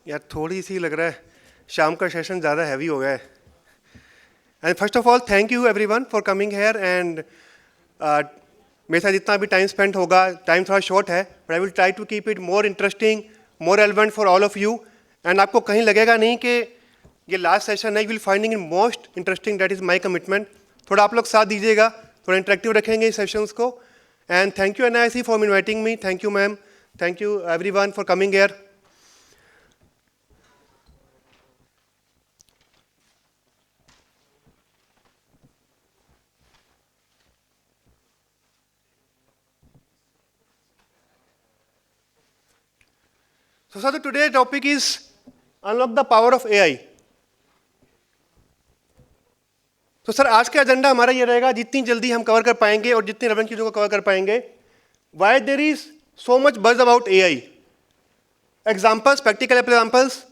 यार थोड़ी सी लग रहा है शाम का सेशन ज़्यादा हैवी हो गया है. And first of all thank you everyone for coming here. And मेरे साथ जितना भी टाइम स्पेंड होगा, टाइम थोड़ा शॉर्ट है, but I will try to keep it more interesting, more relevant for all of you. And आपको कहीं लगेगा नहीं कि ये लास्ट सेशन है. You will finding in most interesting. That is my commitment. थोड़ा आप लोग साथ दीजिएगा, थोड़ा इंटरेक्टिव रखेंगे इस सेशंस को. And thank you NIIC for inviting me. Thank you ma'am. Thank you everyone for coming hair. So sir, today's topic is unlock the power of AI. तो सर आज का एजेंडा हमारा ये रहेगा, जितनी जल्दी हम कवर कर पाएंगे और जितनी रेलेवेंट चीज़ों को कवर कर पाएंगे. Why there is so much buzz about AI. Examples, practical examples.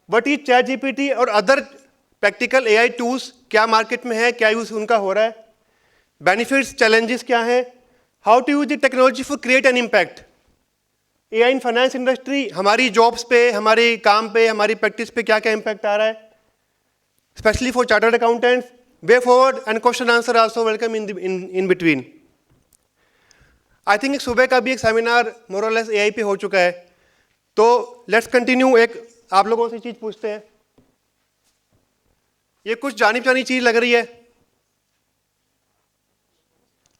What is ChatGPT और अदर प्रैक्टिकल AI टूल्स, क्या मार्केट में है, क्या यूज उनका हो रहा है, बेनिफिट्स, चैलेंजेस क्या है, how to use the technology for create an impact. AI in finance industry, हमारी जॉब्स पे, हमारे काम पे, हमारी प्रैक्टिस पे क्या क्या इम्पैक्ट आ रहा है, specially for chartered accountants. Way forward and question answer also welcome in between. I think सुबह का भी एक सेमिनार मोर और लेस AI पे हो चुका है, तो लेट्स कंटिन्यू. एक आप लोगों से चीज पूछते हैं. ये कुछ जानी पहचानी चीज लग रही है,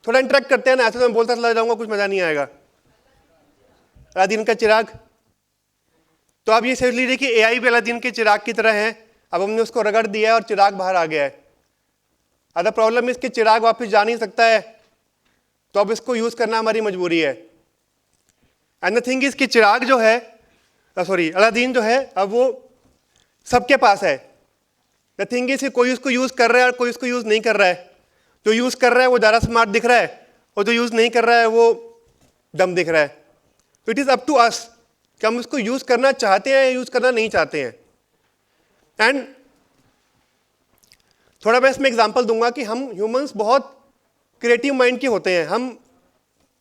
थोड़ा इंटरेक्ट करते हैं ना. ऐसे तो मैं बोलता चला जाऊंगा, कुछ मजा नहीं आएगा. अलादीन का चिराग, तो आप ये समझ लीजिए कि AI भी अलादीन के चिराग की तरह है. अब हमने उसको रगड़ दिया है और चिराग बाहर आ गया है. अदर प्रॉब्लम इसके चिराग वापस जा नहीं सकता है, तो अब इसको यूज करना हमारी मजबूरी है. एंड द थिंग इज कि चिराग जो है, सॉरी अलादीन जो है, अब वो सबके पास है. द थिंग इज कोई उसको यूज कर रहा है और कोई उसको यूज नहीं कर रहा है. जो यूज कर रहा है वो ज़्यादा स्मार्ट दिख रहा है, और जो यूज नहीं कर रहा है वो डम दिख रहा है. तो it is up to us कि हम उसको यूज करना चाहते हैं या यूज करना नहीं चाहते हैं. एंड थोड़ा मैं इसमें एग्जांपल दूंगा कि हम ह्यूमंस बहुत क्रिएटिव माइंड के होते हैं. हम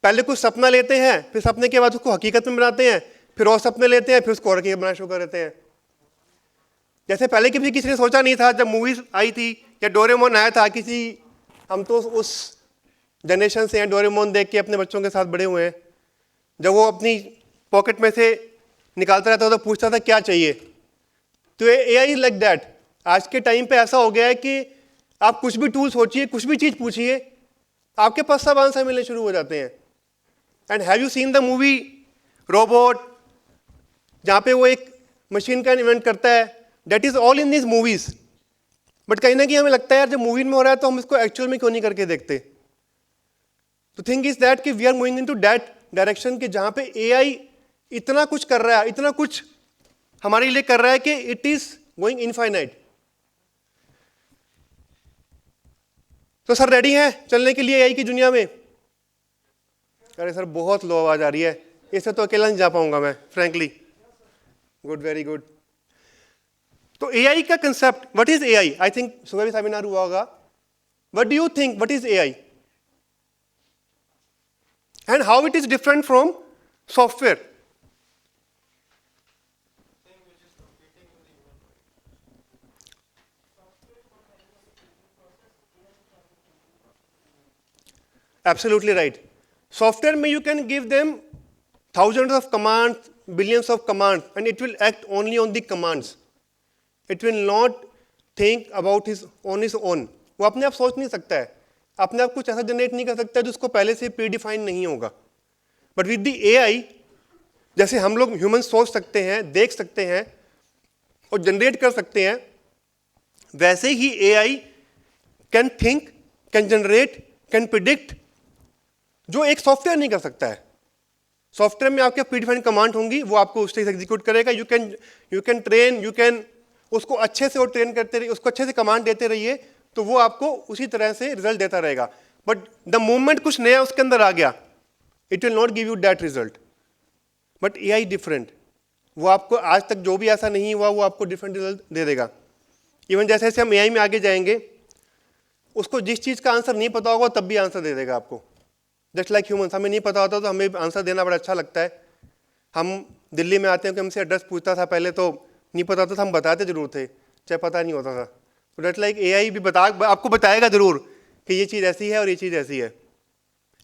पहले कुछ सपना लेते हैं, फिर सपने के बाद उसको हकीकत में बनाते हैं, फिर और सपने लेते हैं, फिर उसको और हकीकत बनाना शुरू कर देते हैं. जैसे पहले किसी ने सोचा नहीं था, जब मूवीज आई थी या डोरेमोन आया था, किसी हम तो उस जनरेशन से हैं, डोरेमोन देख के अपने बच्चों के साथ बड़े हुए हैं. जब वो अपनी पॉकेट में से निकालता रहता था तो पूछता था क्या चाहिए. तो AI इज लाइक दैट. आज के टाइम पे ऐसा हो गया है कि आप कुछ भी टूल सोचिए, कुछ भी चीज पूछिए, आपके पास सब आंसर मिलने शुरू हो जाते हैं. And have you seen the movie robot, जहाँ पे वो एक मशीन का इन्वेंट करता है. That is all in this movies. But कहीं ना कहीं हमें लगता है यार जब मूवी में हो रहा है तो हम इसको एक्चुअल में क्यों नहीं करके देखते. तो थिंग इज दैट कि we are moving into that direction कि जहाँ पे AI इतना कुछ कर रहा है, इतना कुछ हमारे लिए कर रहा है कि इट इज गोइंग इनफाइनाइट. तो सर रेडी हैं चलने के लिए AI की दुनिया में? अरे सर बहुत लो आवाज आ रही है, इससे तो अकेला नहीं जा पाऊंगा मैं फ्रैंकली. Good, very good. तो AI का concept, what is AI? I think सुबह भी सेमिनार हुआ होगा. What do you think, what is AI and how it is different from software? Absolutely right. Software में you can give them thousands of commands, billions of commands, and it will act only on the commands. It will not think about on its own. वो अपने आप सोच नहीं सकता है, अपने आप कुछ ऐसा जनरेट नहीं कर सकता है जो उसको पहले से प्री डिफाइन नहीं होगा. बट विद द AI, जैसे हम लोग ह्यूमन सोच सकते हैं, देख सकते हैं और जनरेट कर सकते हैं, वैसे ही AI can think, can generate, can predict, जो एक सॉफ्टवेयर नहीं कर सकता है. सॉफ्टवेयर में आपके प्रीडिफाइंड कमांड होंगी, वो आपको उस तरह से एग्जीक्यूट करेगा. You can train, you can उसको अच्छे से और ट्रेन करते रहिए, उसको अच्छे से कमांड देते रहिए, तो वो आपको उसी तरह से रिजल्ट देता रहेगा. बट द मोमेंट कुछ नया उसके अंदर आ गया, it will not give you that result. But AI different, वो आपको आज तक जो भी ऐसा नहीं हुआ वो आपको डिफरेंट रिजल्ट दे देगा. इवन जैसे जैसे हम AI में आगे जाएंगे, उसको जिस चीज़ का आंसर नहीं पता होगा तब भी आंसर दे देगा आपको. जस्ट लाइक ह्यूमंस, हमें नहीं पता होता तो हमें आंसर देना बड़ा अच्छा लगता है. हम दिल्ली में आते हैं कि हमसे एड्रेस पूछता था, पहले तो नहीं पता था, हम बताते जरूर थे चाहे पता नहीं होता था। तो डेट लाइक AI भी आपको बताएगा जरूर कि ये चीज़ ऐसी है और ये चीज़ ऐसी है।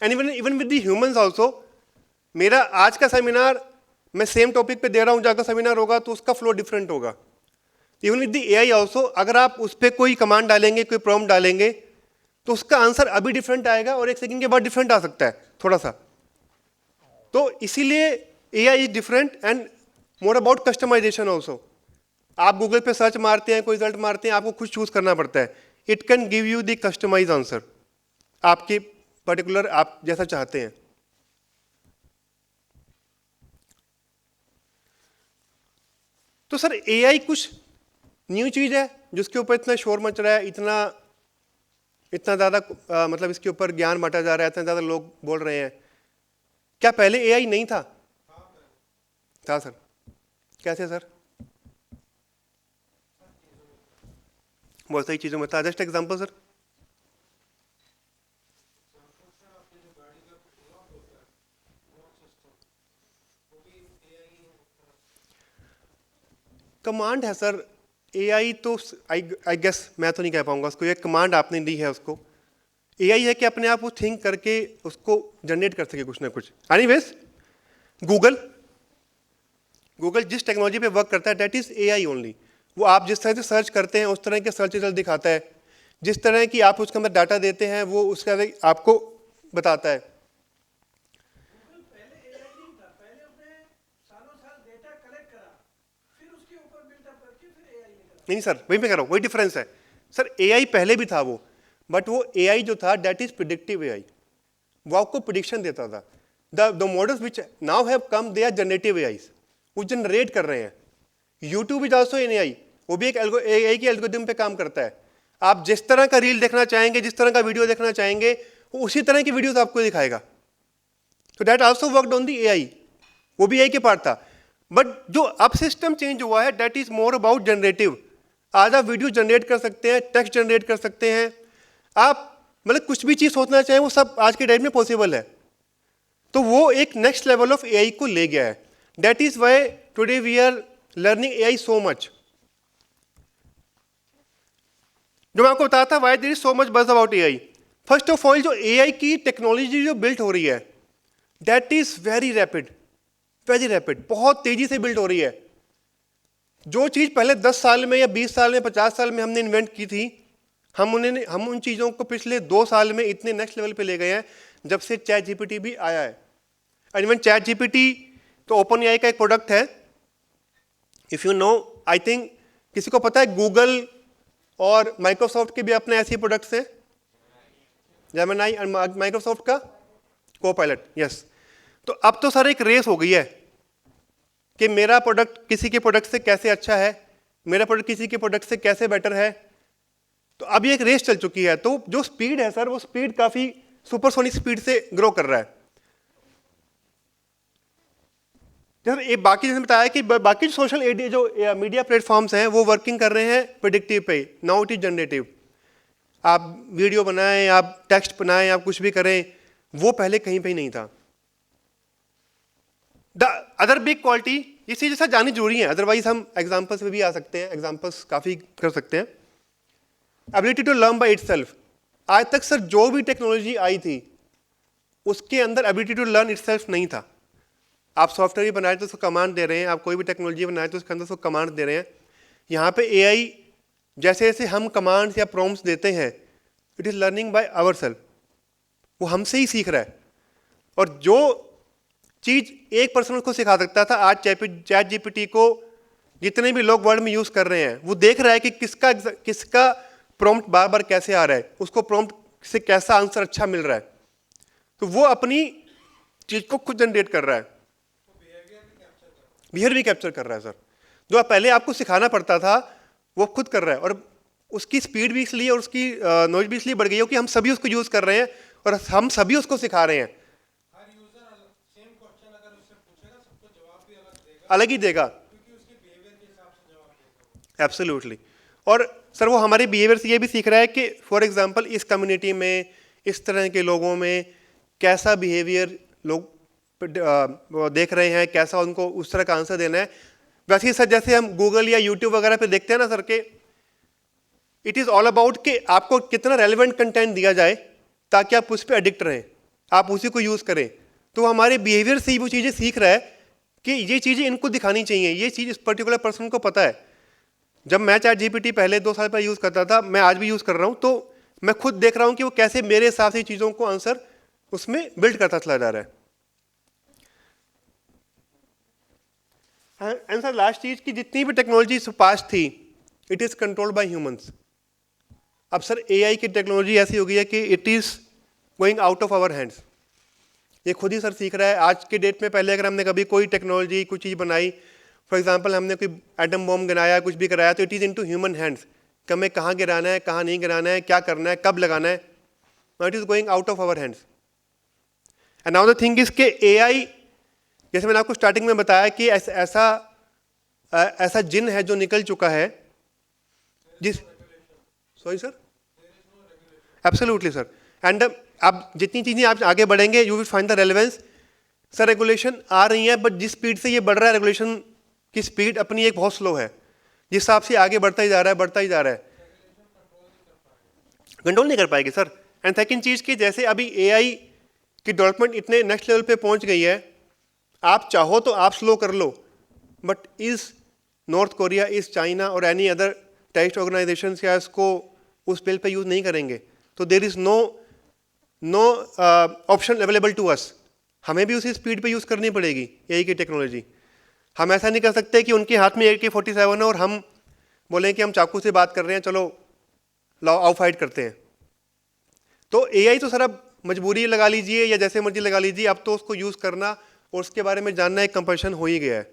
And even with the humans also, मेरा आज का सेमिनार मैं सेम टॉपिक पे दे रहा हूँ, जाकर सेमिनार होगा तो उसका फ्लो डिफरेंट होगा। Even with the AI also, अगर आप उस पर कोई कमांड डालेंगे, कोई प्रॉम्प्ट डालेंगे, तो उसका आंसर अभी डिफरेंट आएगा और 1 सेकंड के बाद डिफरेंट आ सकता है थोड़ा सा। तो इसीलिए AI is different and more about customization also. आप गूगल पे सर्च मारते हैं, कोई रिजल्ट मारते हैं, आपको खुद चूज करना पड़ता है। It can give you the customise answer, आपके पर्टिकुलर आप जैसा चाहते हैं। तो सर AI कुछ न्यू चीज है जिसके ऊपर इतना शोर मच रहा है, इतना ज़्यादा मतलब इसके ऊपर ज्ञान बांटा जा रहा है, इतना ज़्यादा लोग बोल रहे हैं। क्या पहले AI नहीं था? था सर। कैसे सर? बहुत सारी चीज़ों में था। Just example sir. कमांड है सर। AI तो आई गेस मैं तो नहीं कह पाऊंगा उसको, ये कमांड आपने दी है उसको। AI है कि अपने आप वो थिंक करके उसको जनरेट कर सके कुछ ना कुछ। एनीवेज, गूगल जिस टेक्नोलॉजी पे वर्क करता है दैट इज AI ओनली। वो आप जिस तरह से सर्च करते हैं उस तरह के सर्च रिजल्ट दिखाता है, जिस तरह की आप उसके अंदर डाटा देते हैं वो उसका आपको बताता है। नहीं सर, वही मैं कह रहा हूँ, वही डिफरेंस है सर। AI पहले भी था वो, बट वो AI जो था दैट इज प्रिडिक्टिव AI, वो आपको प्रिडिक्शन देता था। The models which now have come they are generative AIs, वो जनरेट कर रहे हैं। YouTube is also in AI, वो भी एक AI की एल्गोरिथम पे काम करता है। आप जिस तरह का रील देखना चाहेंगे, जिस तरह का वीडियो देखना चाहेंगे, वो उसी तरह की वीडियोस आपको दिखाएगा। तो that also worked on the AI, वो भी AI के पार्ट था। बट जो अब सिस्टम चेंज हुआ है that is more about generative. आज आप वीडियो जनरेट कर सकते हैं, टेक्स्ट जनरेट कर सकते हैं, आप मतलब कुछ भी चीज़ सोचना चाहें वो सब आज के डेट में पॉसिबल है। तो वो एक नेक्स्ट लेवल ऑफ AI को ले गया है। That is why today we are learning AI so much. जो मैं आपको बताया था why there is so much buzz about AI। First of all, जो AI की टेक्नोलॉजी जो बिल्ड हो रही है दैट इज वेरी रैपिड, बहुत तेजी से बिल्ड हो रही है। जो चीज़ पहले 10 साल में या 20 साल में 50 साल में हमने इन्वेंट की थी, हम उन चीज़ों को पिछले 2 साल में इतने नेक्स्ट लेवल पे ले गए हैं जब से चैट GPT भी आया है। एंड इवन चैट GPT तो ओपन AI का एक प्रोडक्ट है। If you know, I think किसी को पता है गूगल और माइक्रोसॉफ्ट के भी अपने ऐसे प्रोडक्ट्स हैं, जेमिनी और माइक्रोसॉफ्ट का कोपायलट। यस। तो अब तो सर एक रेस हो गई है कि मेरा प्रोडक्ट किसी के प्रोडक्ट से कैसे अच्छा है, मेरा प्रोडक्ट किसी के प्रोडक्ट से कैसे बेटर है। तो अब ये एक रेस चल चुकी है। तो जो स्पीड है सर, वो स्पीड काफी सुपरसोनिक स्पीड से ग्रो कर रहा है। जैसे ये बाकी जैसे बताया कि बाकी जो सोशल जो मीडिया प्लेटफॉर्म्स हैं वो वर्किंग कर रहे हैं प्रेडिक्टिव पे, नाउ इट इज जनरेटिव। आप वीडियो बनाएं, आप टेक्स्ट बनाएं, आप कुछ भी करें, वो पहले कहीं पे ही नहीं था। द अदर बिग क्वालिटी, इसी जैसा जाननी जरूरी है, अदरवाइज हम एग्जाम्पल्स पे भी आ सकते हैं, एग्जाम्पल्स काफी कर सकते हैं। Ability to learn by itself. आज तक सर जो भी टेक्नोलॉजी आई थी उसके अंदर एबिलिटी टू लर्न इटसेल्फ नहीं था। आप सॉफ्टवेयर भी बनाए तो उसको कमांड दे रहे हैं, आप कोई भी टेक्नोलॉजी बनाए तो उसके अंदर उसको कमांड दे रहे हैं। यहाँ पे AI जैसे जैसे हम कमांड्स या प्रॉम्प्ट्स देते हैं, it is learning by ourself, वो हमसे ही सीख रहा है। और जो चीज एक पर्सन उसको सिखा सकता था, आज चैट GPT को जितने भी लोग वर्ल्ड में यूज कर रहे हैं, वो देख रहा है कि किसका प्रॉम्प्ट बार बार कैसे आ रहा है, उसको प्रॉम्प्ट से कैसा आंसर अच्छा मिल रहा है, तो वो अपनी चीज को खुद जनरेट कर रहा है, बिहेवियर भी कैप्चर कर रहा है सर। जो पहले आपको सिखाना पड़ता था वो खुद कर रहा है। और उसकी स्पीड भी इसलिए और उसकी नॉलेज भी इसलिए बढ़ गई है कि हम सभी उसको यूज कर रहे हैं और हम सभी उसको सिखा रहे हैं। अलग ही देगा, एब्सोल्युटली। और सर वो हमारे बिहेवियर से ये भी सीख रहा है कि फॉर एग्जांपल इस कम्युनिटी में, इस तरह के लोगों में कैसा बिहेवियर लोग वो देख रहे हैं, कैसा उनको उस तरह का आंसर देना है। वैसे ही सर जैसे हम गूगल या यूट्यूब वगैरह पे देखते हैं ना सर, के इट इज़ ऑल अबाउट कि आपको कितना रेलिवेंट कंटेंट दिया जाए ताकि आप उस पर एडिक्ट रहें, आप उसी को यूज़ करें। तो हमारे बिहेवियर से ही वो चीज़ें सीख रहा है कि ये चीज़ें इनको दिखानी चाहिए, ये चीज़ इस पर्टिकुलर पर्सन को पता है। जब मैं चैट जीपीटी पहले 2 साल पहले यूज़ करता था, मैं आज भी यूज़ कर रहा हूँ, तो मैं खुद देख रहा हूँ कि वो कैसे मेरे हिसाब से चीज़ों को आंसर उसमें बिल्ड करता चला जा रहा है। एंड सर लास्ट चीज़ की जितनी भी टेक्नोलॉजी पास थी, it is controlled by humans. अब सर एआई की टेक्नोलॉजी ऐसी हो गई है कि it is going out of our hands, ये खुद ही सर सीख रहा है। आज के डेट में पहले अगर हमने कभी कोई टेक्नोलॉजी कोई चीज़ बनाई, फॉर एग्जांपल हमने कोई एटम बॉम्ब गिराया, कुछ भी कराया, तो it is into human hands कि हमें कहाँ गिराना है, कहाँ नहीं गिराना है, क्या करना है, कब लगाना है। It is going out of our hands. And now the thing is के एआई, जैसे मैंने आपको स्टार्टिंग में बताया कि ऐसा जिन है जो निकल चुका है जिस, sorry sir, absolutely sir. And अब जितनी चीज़ें आप आगे बढ़ेंगे, you will find the relevance. Sir regulation आ रही है, बट जिस स्पीड से ये बढ़ रहा है, रेगुलेशन की स्पीड अपनी एक बहुत स्लो है, जिस हिसाब से आगे बढ़ता ही जा रहा है, बढ़ता ही जा रहा है, कंट्रोल नहीं कर पाएगी सर। एंड सेकंड चीज़ की, जैसे अभी एआई की डेवलपमेंट इतने नेक्स्ट लेवल पे पहुंच गई है, आप चाहो तो आप स्लो कर लो, but is North Korea, is China or any other terrorist organisation या इसको उस लेवल पे यूज़ नहीं करेंगे। तो there is no option available to us, हमें भी उसी स्पीड पे यूज़ करनी पड़ेगी एआई की टेक्नोलॉजी। हम ऐसा नहीं कर सकते कि उनके हाथ में AK-47 है और हम बोलें कि हम चाकू से बात कर रहे हैं, चलो लाओ आओ फाइट करते हैं। तो एआई तो सर अब मजबूरी लगा लीजिए या जैसे मर्जी लगा लीजिए, अब तो उसको यूज़ करना और उसके बारे में जानना एक कंपल्शन हो ही गया है।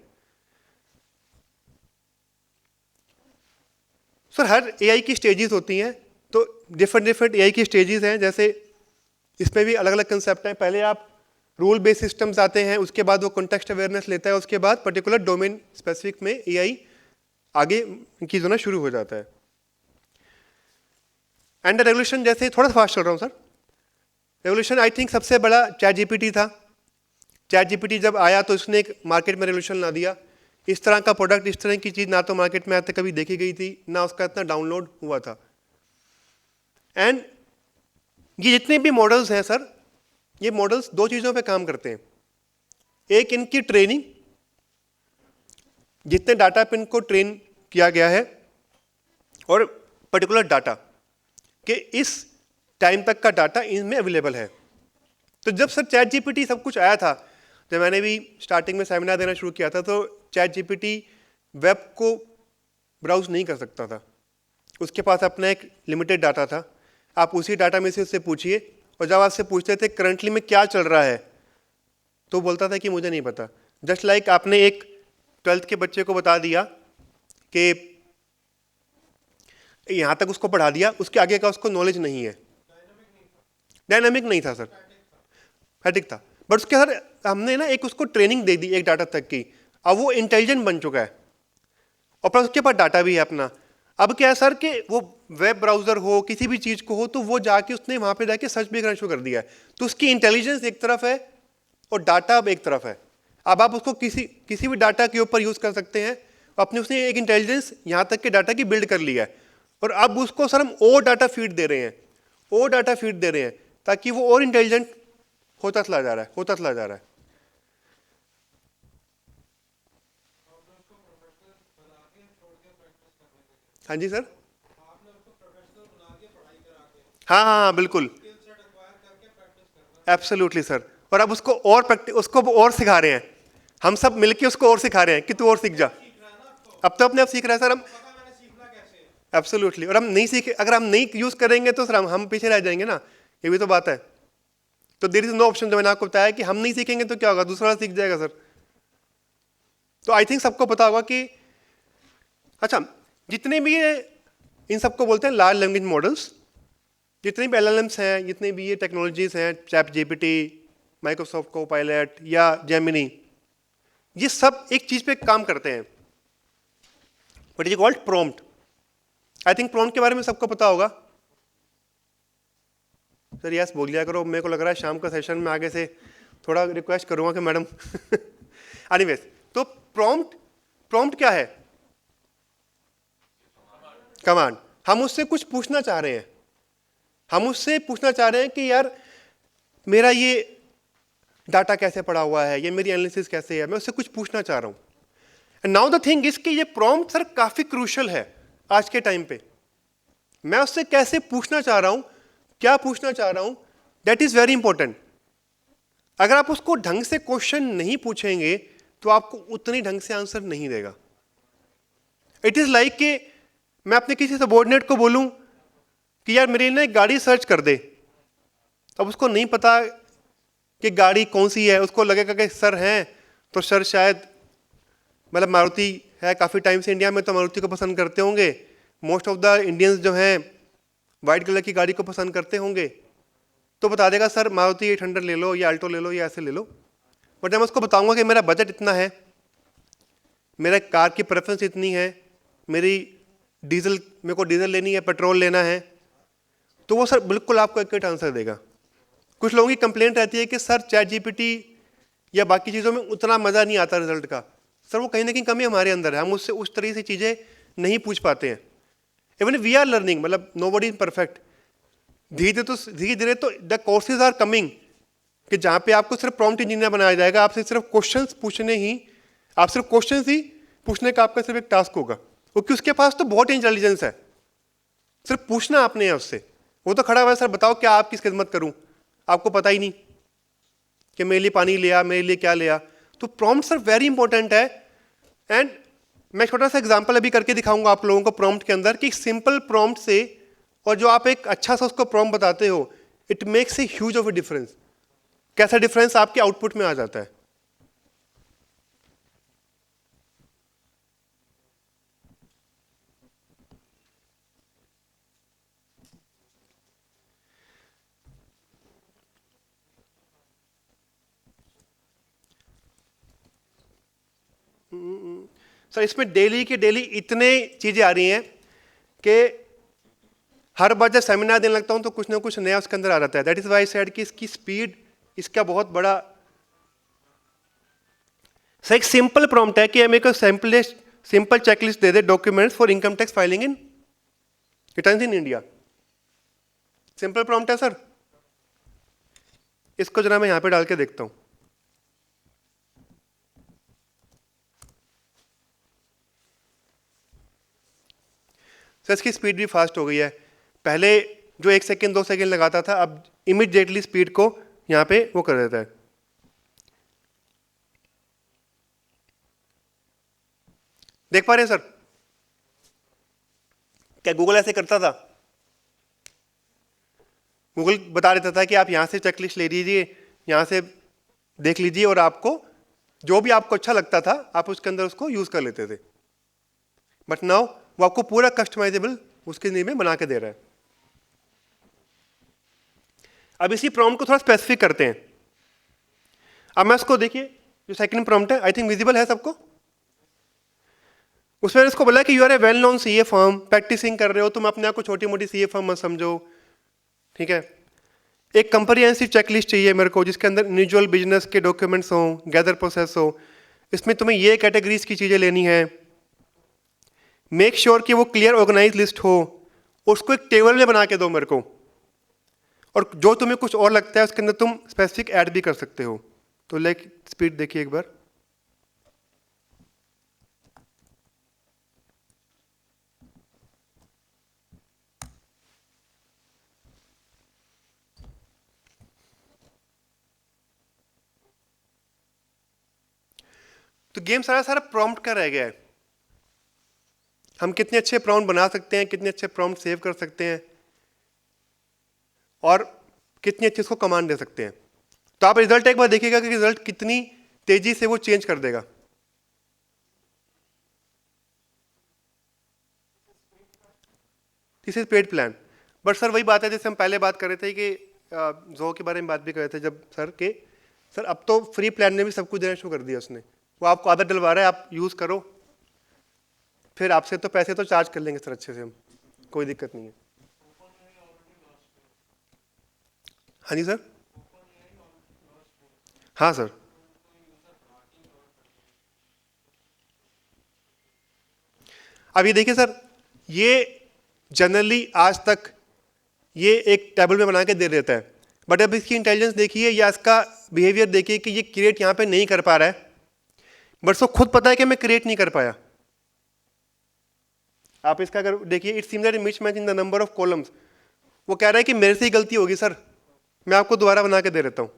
सर हर एआई की स्टेजेस होती हैं, तो डिफरेंट एआई की स्टेजेस हैं, जैसे इसमें भी अलग अलग कंसेप्ट हैं। पहले आप रूल बेस्ड सिस्टम्स आते हैं, उसके बाद वो कॉन्टेक्स्ट अवेयरनेस लेता है, उसके बाद पर्टिकुलर डोमेन स्पेसिफिक में एआई आगे की होना शुरू हो जाता है। एंड रेगुलेशन, जैसे थोड़ा फास्ट चल रहा हूँ सर, रेगुलेशन आई थिंक सबसे बड़ा चैट जीपीटी था। चैट जीपीटी जब आया तो उसने एक मार्केट में रेगुलेशन ला दिया। इस तरह का प्रोडक्ट, इस तरह की चीज़ ना तो मार्केट में आज तक कभी देखी गई थी, ना उसका इतना डाउनलोड हुआ था। एंड ये जितने भी मॉडल्स हैं सर, ये मॉडल्स दो चीज़ों पे काम करते हैं। एक इनकी ट्रेनिंग, जितने डाटा पे इनको ट्रेन किया गया है, और पर्टिकुलर डाटा कि इस टाइम तक का डाटा इनमें अवेलेबल है। तो जब सर चैट जीपीटी सब कुछ आया था, जब मैंने भी स्टार्टिंग में सेमिनार देना शुरू किया था, तो चैट जीपीटी वेब को ब्राउज नहीं कर सकता था, उसके पास अपना एक लिमिटेड डाटा था। आप उसी डाटा में से उससे पूछिए, और जब आपसे पूछते थे करंटली में क्या चल रहा है, तो बोलता था कि मुझे नहीं पता। जस्ट लाइक आपने एक 12th के बच्चे को बता दिया कि यहाँ तक उसको पढ़ा दिया, उसके आगे का उसको नॉलेज नहीं है। डायनामिक नहीं था सर, स्टैटिक था। बट उसके सर हमने ना एक उसको ट्रेनिंग दे दी एक डाटा तक की, अब वो इंटेलिजेंट बन चुका है, और प्लस उसके पास डाटा भी है अपना। अब क्या है सर कि वो वेब ब्राउजर हो, किसी भी चीज़ को हो, तो वो जाके उसने वहाँ पे जाके सर्च भी करना शुरू कर दिया है। तो उसकी इंटेलिजेंस एक तरफ है और डाटा अब एक तरफ है। अब आप उसको किसी भी डाटा के ऊपर यूज़ कर सकते हैं। अपने उसने एक इंटेलिजेंस यहाँ तक के डाटा की बिल्ड कर लिया है, और अब उसको सर हम और डाटा फीड दे रहे हैं, और डाटा फीड दे रहे हैं, ताकि वो और इंटेलिजेंट होता चला जा रहा है, होता चला जा रहा है। हाँ जी सर, हाँ हाँ हाँ बिल्कुल, एब्सोल्युटली सर। और अब उसको और प्रैक्टिस, उसको और सिखा रहे हैं, हम सब मिलके उसको और सिखा रहे हैं कि तू और सीख जा। अब तो अपने आप सीख रहा है सर, हम एब्सोल्युटली। और हम नहीं सीखे, अगर हम नहीं यूज करेंगे तो सर हम पीछे रह जाएंगे ना, ये भी तो बात है। तो देयर इज नो ऑप्शन, जो मैंने आपको बताया कि हम नहीं सीखेंगे तो क्या होगा, दूसरा सीख जाएगा सर। तो आई थिंक सबको पता होगा कि अच्छा, जितने भी ये इन सबको बोलते हैं लार्ज लैंग्वेज मॉडल्स, जितने भी LLMs हैं, जितने भी ये टेक्नोलॉजीज हैं, चैट जीपीटी, माइक्रोसॉफ्ट कोपायलट या जेमिनी, ये सब एक चीज पे काम करते हैं, what is called prompt. I think prompt के बारे में सबको पता होगा सर। यस बोल लिया करो, मेरे को लग रहा है शाम का सेशन में आगे से थोड़ा रिक्वेस्ट करूँगा कि मैडम एनीवेज, तो प्रॉम्प्ट क्या है? कमांड। हम उससे कुछ पूछना चाह रहे हैं, हम उससे पूछना चाह रहे हैं कि यार मेरा ये डाटा कैसे पड़ा हुआ है, ये मेरी एनालिसिस कैसे है, मैं उससे कुछ पूछना चाह रहा हूँ। And now the thing is कि ये प्रॉम्प्ट सर काफी क्रूशियल है आज के टाइम पे। मैं उससे कैसे पूछना चाह रहा हूँ, क्या पूछना चाह रहा हूँ, दैट इज वेरी इंपॉर्टेंट। अगर आप उसको ढंग से क्वेश्चन नहीं पूछेंगे तो आपको उतनी ढंग से आंसर नहीं देगा। इट इज लाइक कि मैं अपने किसी सबॉर्डिनेट को बोलूं कि यार मेरे लिए एक गाड़ी सर्च कर दे, अब उसको नहीं पता कि गाड़ी कौन सी है, उसको लगेगा कि सर हैं तो सर शायद मतलब मारुति है, काफ़ी टाइम से इंडिया में तो मारुति को पसंद करते होंगे, मोस्ट ऑफ द इंडियंस जो हैं वाइट कलर की गाड़ी को पसंद करते होंगे, तो बता देगा सर मारुति 800 ले लो या अल्टो ले लो या ऐसे ले लो। बट जब मैं उसको बताऊंगा कि मेरा बजट इतना है, मेरा कार की प्रेफरेंस इतनी है, मेरे को डीजल लेनी है, पेट्रोल लेना है, तो वो सर बिल्कुल आपको एक आंसर देगा। कुछ लोगों की कंप्लेंट रहती है कि सर चैट जीपीटी या बाकी चीज़ों में उतना मज़ा नहीं आता रिजल्ट का। सर वो कहीं ना कहीं कमी हमारे अंदर है, हम उससे उस तरह से चीज़ें नहीं पूछ पाते हैं। इवन वी आर लर्निंग, मतलब नो बडी इज परफेक्ट। धीरे धीरे तो द कोर्सेज आर कमिंग कि जहाँ पे आपको सिर्फ प्रॉम्प्ट इंजीनियर बनाया जाएगा, आपसे सिर्फ क्वेश्चंस पूछने ही, आप सिर्फ क्वेश्चंस ही पूछने का आपका सिर्फ एक टास्क होगा, क्योंकि उसके पास तो बहुत इंटेलिजेंस है, सिर्फ पूछना आपने है उससे। वो तो खड़ा हुआ है, सर बताओ क्या आपकी खिदमत करूं, आपको पता ही नहीं कि मेरे लिए पानी लिया, मेरे लिए क्या लिया। तो प्रॉम्प्ट सर वेरी इंपॉर्टेंट है। एंड मैं छोटा सा एग्जांपल अभी करके दिखाऊंगा आप लोगों को प्रॉम्प्ट के अंदर कि सिंपल प्रॉम्प्ट से और जो आप एक अच्छा सा उसको प्रॉम्प्ट बताते हो, it makes a huge of A difference. कैसा डिफरेंस आपके आउटपुट में आ जाता है। सर इसमें डेली के डेली इतने चीजें आ रही हैं कि हर बार जब सेमिनार देने लगता हूं तो कुछ ना कुछ नया उसके अंदर आ जाता है। दैट इज वाई सेड कि इसकी स्पीड इसका बहुत बड़ा। सर एक सिंपल प्रॉम्प्ट है कि हमें एक simple checklist they they documents for income tax filing in returns in India. Simple prompt है सर। इसको जरा मैं यहां पे डाल के देखता हूं। सर इसकी स्पीड भी फास्ट हो गई है। पहले जो 1 सेकेंड 2 सेकेंड लगाता था, अब इमीडिएटली स्पीड को यहां पे वो कर देता है। देख पा रहे हैं सर? क्या गूगल ऐसे करता था? गूगल बता देता था कि आप यहां से चेकलिस्ट ले लीजिए, यहां से देख लीजिए, और आपको जो भी आपको अच्छा लगता था आप उसके अंदर उसको यूज कर लेते थे। बट नाउ वो आपको पूरा कस्टमाइजेबल उसके लिए में बना के दे रहा है। अब इसी प्रॉम्प्ट को थोड़ा स्पेसिफिक करते हैं। अब मैं इसको देखिए, जो सेकंड प्रॉम्प्ट है, आई थिंक विजिबल है सबको। उसमें इसको बोला कि you are a well known CA firm, practising कर रहे हो, तुम अपने आप को छोटी मोटी सीए फर्म मत समझो, ठीक है। एक कंप्रिहेंसिव चेकलिस्ट चाहिए मेरे को जिसके अंदर इंडिविजुअल बिजनेस के डॉक्यूमेंट्स हो, गैदर प्रोसेस हो, इसमें तुम्हें ये कैटेगरीज की चीजें लेनी है। मेक श्योर कि वो क्लियर ऑर्गेनाइज लिस्ट हो, उसको एक टेबल में बना के दो मेरे को, और जो तुम्हें कुछ और लगता है उसके अंदर तुम स्पेसिफिक ऐड भी कर सकते हो। तो लाइक स्पीड देखिए एक बार। तो गेम सारा सारा प्रॉम्प्ट का रह गया है। हम कितने अच्छे प्रॉम्प्ट बना सकते हैं, कितने अच्छे प्रॉम्प्ट सेव कर सकते हैं, और कितनी अच्छी उसको कमांड दे सकते हैं। तो आप रिजल्ट एक बार देखिएगा कि रिजल्ट कितनी तेजी से वो चेंज कर देगा। This is paid plan. But sir वही बात है जैसे हम पहले बात कर रहे थे कि जो के बारे में बात भी कर रहे थे जब सर के, सर अब तो फ्री प्लान ने भी सब कुछ देना शुरू कर दिया उसने। वो आपको आदत डलवा रहा है, आप यूज करो, फिर आपसे तो पैसे तो चार्ज कर लेंगे सर अच्छे से हम, कोई दिक्कत नहीं है। हाँ जी सर। हाँ सर, अब ये देखिए सर, ये जनरली आज तक ये एक टेबल में बना के दे देता है, बट अब इसकी इंटेलिजेंस देखिए या इसका बिहेवियर देखिए कि ये क्रिएट यहाँ पे नहीं कर पा रहा है, बट उसको खुद पता है कि मैं क्रिएट नहीं कर पाया। आप इसका अगर देखिए, it seems that miss match in the number of columns, वो कह रहा है कि मेरे से ही गलती होगी सर, मैं आपको दोबारा बना के दे देता हूँ।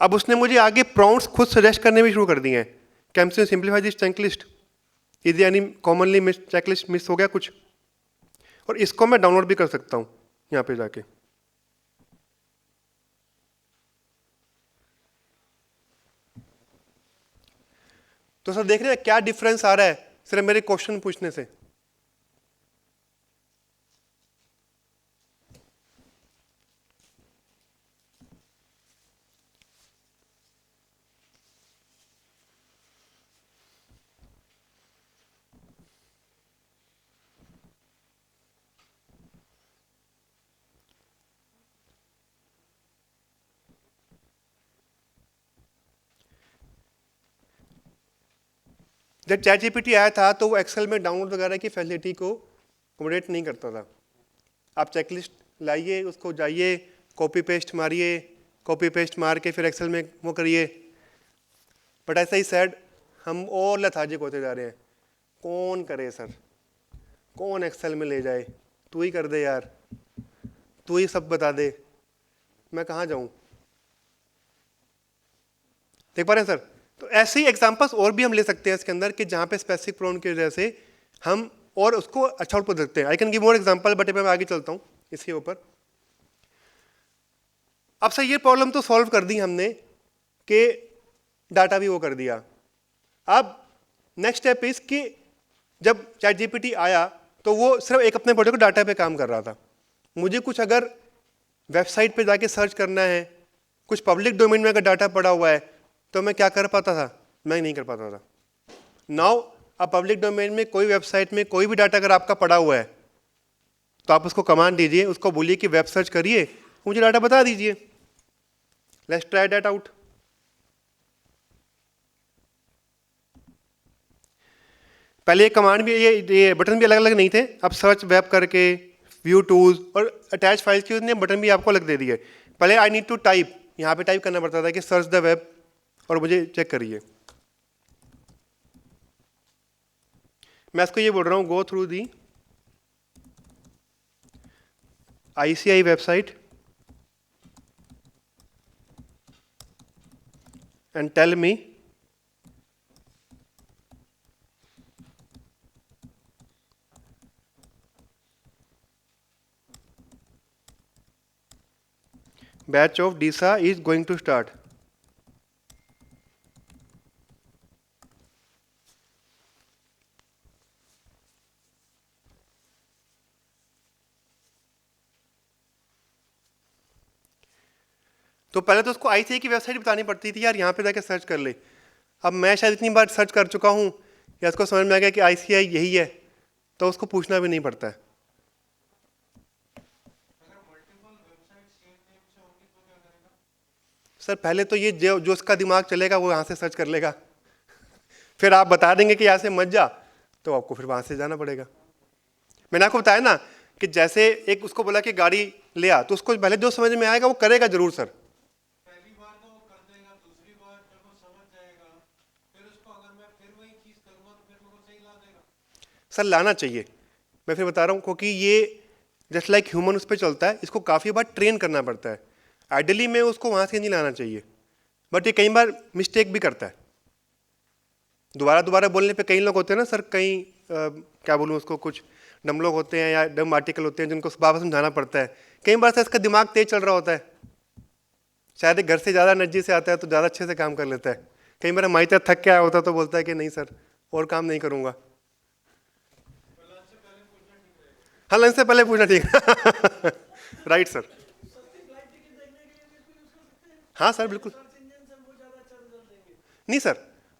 अब उसने मुझे आगे प्रॉम्प्ट्स खुद सजेस्ट करने भी शुरू कर दिए हैं, can you simplify this checklist, is any commonly miss checklist miss हो गया कुछ, और इसको मैं डाउनलोड भी कर सकता हूँ यहाँ पे जाके। तो सर देख रहे हैं क्या डिफरेंस आ रहा है सिर्फ मेरे क्वेश्चन पूछने से। जब चैट जीपीटी आया था तो वो एक्सेल में डाउनलोड वगैरह की फैसिलिटी को अकोमोडेट नहीं करता था। आप चेकलिस्ट लाइए, उसको जाइए, कॉपी पेस्ट मारिए, कॉपी पेस्ट मार के फिर एक्सेल में वो करिए, बट ऐसा ही सैड हम और लेथार्जिक होते जा रहे हैं। कौन करे सर, कौन एक्सेल में ले जाए, तू ही कर दे यार, तू ही सब बता दे, मैं कहाँ जाऊँ। देख पा रहे हैं सर, तो ऐसे ही एग्जांपल्स और भी हम ले सकते हैं इसके अंदर कि जहाँ पे स्पेसिफिक प्रॉम्प्ट की वजह से हम और उसको अच्छा आउटपुट देखते हैं। I can give more example, but मैं आगे चलता हूँ इसके ऊपर। अब सर ये प्रॉब्लम तो सॉल्व कर दी हमने कि डाटा भी वो कर दिया। अब नेक्स्ट स्टेप इज कि जब चैट जीपीटी आया तो वो सिर्फ एक अपने प्रोजेक्ट डाटा पे काम कर रहा था। मुझे कुछ अगर वेबसाइट पे जाके सर्च करना है, कुछ पब्लिक डोमेन में अगर डाटा पड़ा हुआ है, तो मैं क्या कर पाता था, मैं नहीं कर पाता था। नाउ अब पब्लिक डोमेन में कोई वेबसाइट में कोई भी डाटा अगर आपका पड़ा हुआ है तो आप उसको कमांड दीजिए, उसको बोलिए कि वेब सर्च करिए, मुझे डाटा बता दीजिए। Let's try that out. पहले ये कमांड भी ये बटन भी अलग अलग नहीं थे, अब सर्च वेब करके व्यू टूल्स और अटैच फाइल्स के उसने बटन भी आपको अलग दे दिए। पहले आई नीड टू टाइप, यहाँ पे टाइप करना पड़ता था कि सर्च द वेब और मुझे चेक करिए। मैं इसको ये बोल रहा हूँ, go through the ICI website and tell me batch of DISA is going to start. तो पहले तो उसको ICI की वेबसाइट बतानी पड़ती थी, यार यहाँ पे जाके सर्च कर ले। अब मैं शायद इतनी बार सर्च कर चुका हूँ या उसको समझ में आ गया कि ICI यही है, तो उसको पूछना भी नहीं पड़ता है। सर पहले तो ये जो उसका दिमाग चलेगा वो यहाँ से सर्च कर लेगा फिर आप बता देंगे कि यहाँ से मत जा, तो आपको फिर वहाँ से जाना पड़ेगा। मैंने आपको बताया ना कि जैसे एक उसको बोला कि गाड़ी ले आ, तो उसको पहले जो समझ में आएगा वो करेगा जरूर सर। पहली बार तो वो कर देगा, दूसरी बार जब वो समझ जाएगा फिर उसको अगर मैं फिर वही चीज करूंगा तो फिर मेरे को सही ला देगा। सर लाना चाहिए, मैं फिर बता रहा हूँ, क्योंकि ये जस्ट लाइक ह्यूमन उस पर चलता है, इसको काफ़ी बार ट्रेन करना पड़ता है। आइडियली में उसको वहाँ से नहीं लाना चाहिए, बट ये कई बार मिस्टेक भी करता है। दोबारा दोबारा बोलने पे कई लोग होते हैं ना सर, कई क्या बोलूँ उसको, कुछ डम लोग होते हैं या डम आर्टिकल होते हैं जिनको बार समझाना पड़ता है। कई बार सर इसका दिमाग तेज चल रहा होता है, शायद घर से ज़्यादा एनर्जी से आता है तो ज़्यादा अच्छे से काम कर लेता है। कई बार हमारी तरह थक के आया होता तो बोलता है कि नहीं सर और काम नहीं करूँगा। हाँ लंच से पहले पूछना ठीक है राइट सर। हाँ सर बिल्कुल। नहीं सर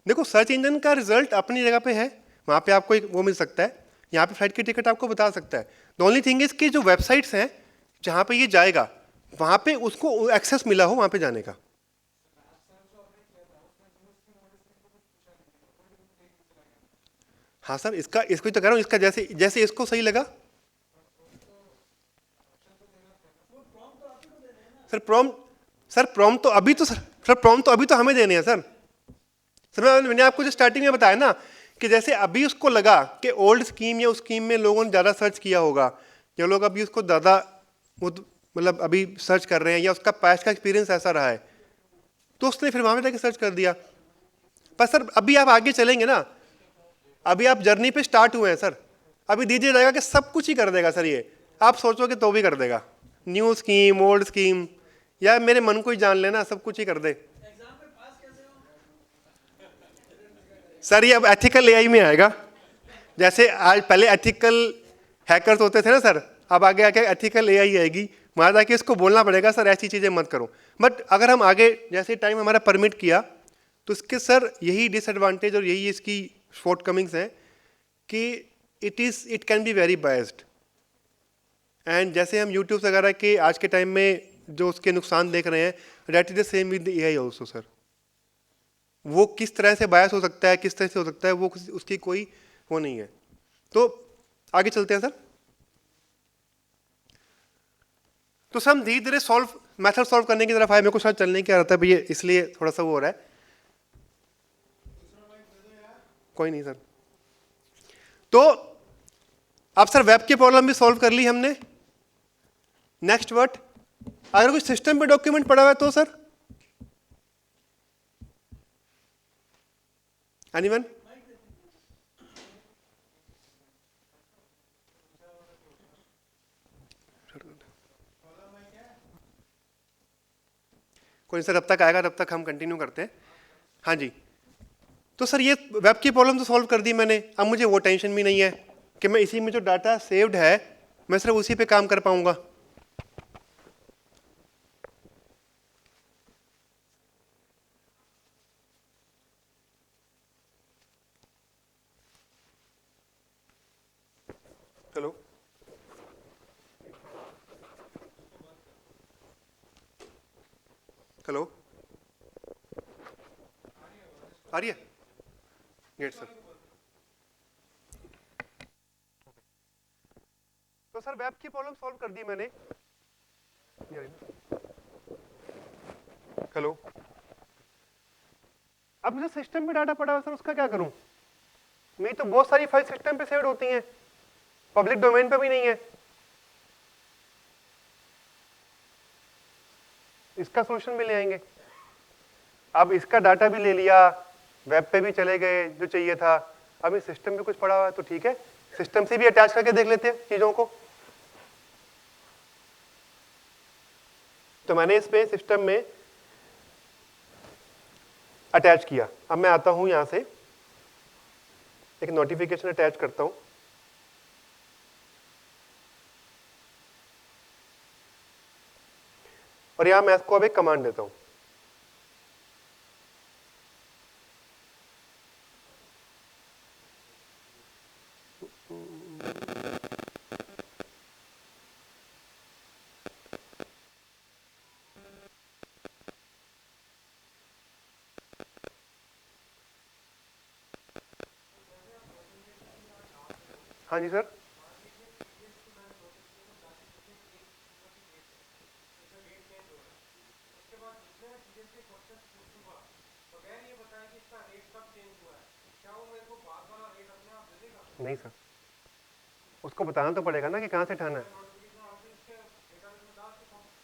देखो, सर्च इंजन का रिजल्ट अपनी जगह पे है, वहाँ पे आपको एक वो मिल सकता है, यहाँ पे फ्लाइट की टिकट आपको बता सकता है। द ओनली थिंग इज कि जो वेबसाइट्स हैं जहाँ पे ये जाएगा वहाँ पे उसको एक्सेस मिला हो वहाँ पे जाने का। हाँ सर, इसका इसको तो कह रहा हूँ, इसका जैसे जैसे इसको सही लगा। सर प्रॉम्प्ट तो अभी तो सर प्रॉम्प्ट तो अभी तो हमें देने हैं सर। मैंने आपको जो स्टार्टिंग में बताया ना कि जैसे अभी उसको लगा कि ओल्ड स्कीम या उस स्कीम में लोगों ने ज़्यादा सर्च किया होगा, या लोग अभी उसको ज़्यादा मतलब अभी सर्च कर रहे हैं, या उसका पास्ट का एक्सपीरियंस ऐसा रहा है, तो उसने फिर वहाँ पे जाके सर्च कर दिया। पर सर अभी आप आगे चलेंगे ना, अभी आप जर्नी पे स्टार्ट हुए हैं सर, अभी दीजिए जाएगा कि सब कुछ ही कर देगा सर। ये आप सोचोगे तो भी कर देगा, न्यू स्कीम ओल्ड स्कीम, या मेरे मन को ही जान लेना, सब कुछ ही कर दे सर। ये अब एथिकल एआई में आएगा। जैसे आज पहले एथिकल हैकर्स होते थे ना सर, अब आगे आके एथिकल एआई आएगी, वहाँ जाके इसको बोलना पड़ेगा सर ऐसी चीज़ें मत करो। बट अगर हम आगे जैसे टाइम हमारा परमिट किया तो इसके सर यही डिसएडवांटेज और यही इसकी शॉर्टकमिंग्स हैं कि it can be very biased. And जैसे हम यूट्यूब वगैरह के आज के टाइम में जो उसके नुकसान देख रहे हैं, that is the same with AI also sir. वो किस तरह से बायस हो सकता है, किस तरह से हो सकता है, वो उसकी कोई वो नहीं है। तो आगे चलते हैं सर। तो सर हम धीरे धीरे मेथड सॉल्व करने की तरफ आए। मेरे को शायद चलने क्या रहता है भैया, इसलिए थोड़ा सा वो हो रहा है। कोई नहीं सर। तो अब सर वेब की प्रॉब्लम भी सॉल्व कर ली हमने। नेक्स्ट वर्ड, अगर कोई सिस्टम पे डॉक्यूमेंट पड़ा हुआ है तो सर एनीवन? कोई सर, अब तक आएगा तब तक हम कंटिन्यू करते हैं। हाँ जी, तो सर ये वेब की प्रॉब्लम तो सॉल्व कर दी मैंने। अब मुझे वो टेंशन भी नहीं है कि मैं इसी में जो डाटा सेव्ड है मैं सिर्फ उसी पे काम कर पाऊंगा। हेलो, हेलो, आ रही है? गेट सर। तो सर वेब की प्रॉब्लम सॉल्व कर दी मैंने। हेलो, अब मुझे सिस्टम में डाटा पड़ा हुआ सर, उसका क्या करूं? मेरी तो बहुत सारी फाइल सिस्टम पे सेव्ड होती हैं, पब्लिक डोमेन पे भी नहीं है। इसका सोल्यूशन भी ले आएंगे। अब इसका डाटा भी ले लिया, वेब पे भी चले गए जो चाहिए था, अब इस सिस्टम में कुछ पड़ा हुआ है तो ठीक है, सिस्टम से भी अटैच करके देख लेते हैं चीजों को। तो मैंने इसमें सिस्टम में अटैच किया। अब मैं आता हूं यहां से, एक नोटिफिकेशन अटैच करता हूं, और यहां मैं इसको अब एक कमांड देता हूं। हाँ जी सर। नहीं सर, उसको बताना तो पड़ेगा ना कि कहाँ से उठाना है।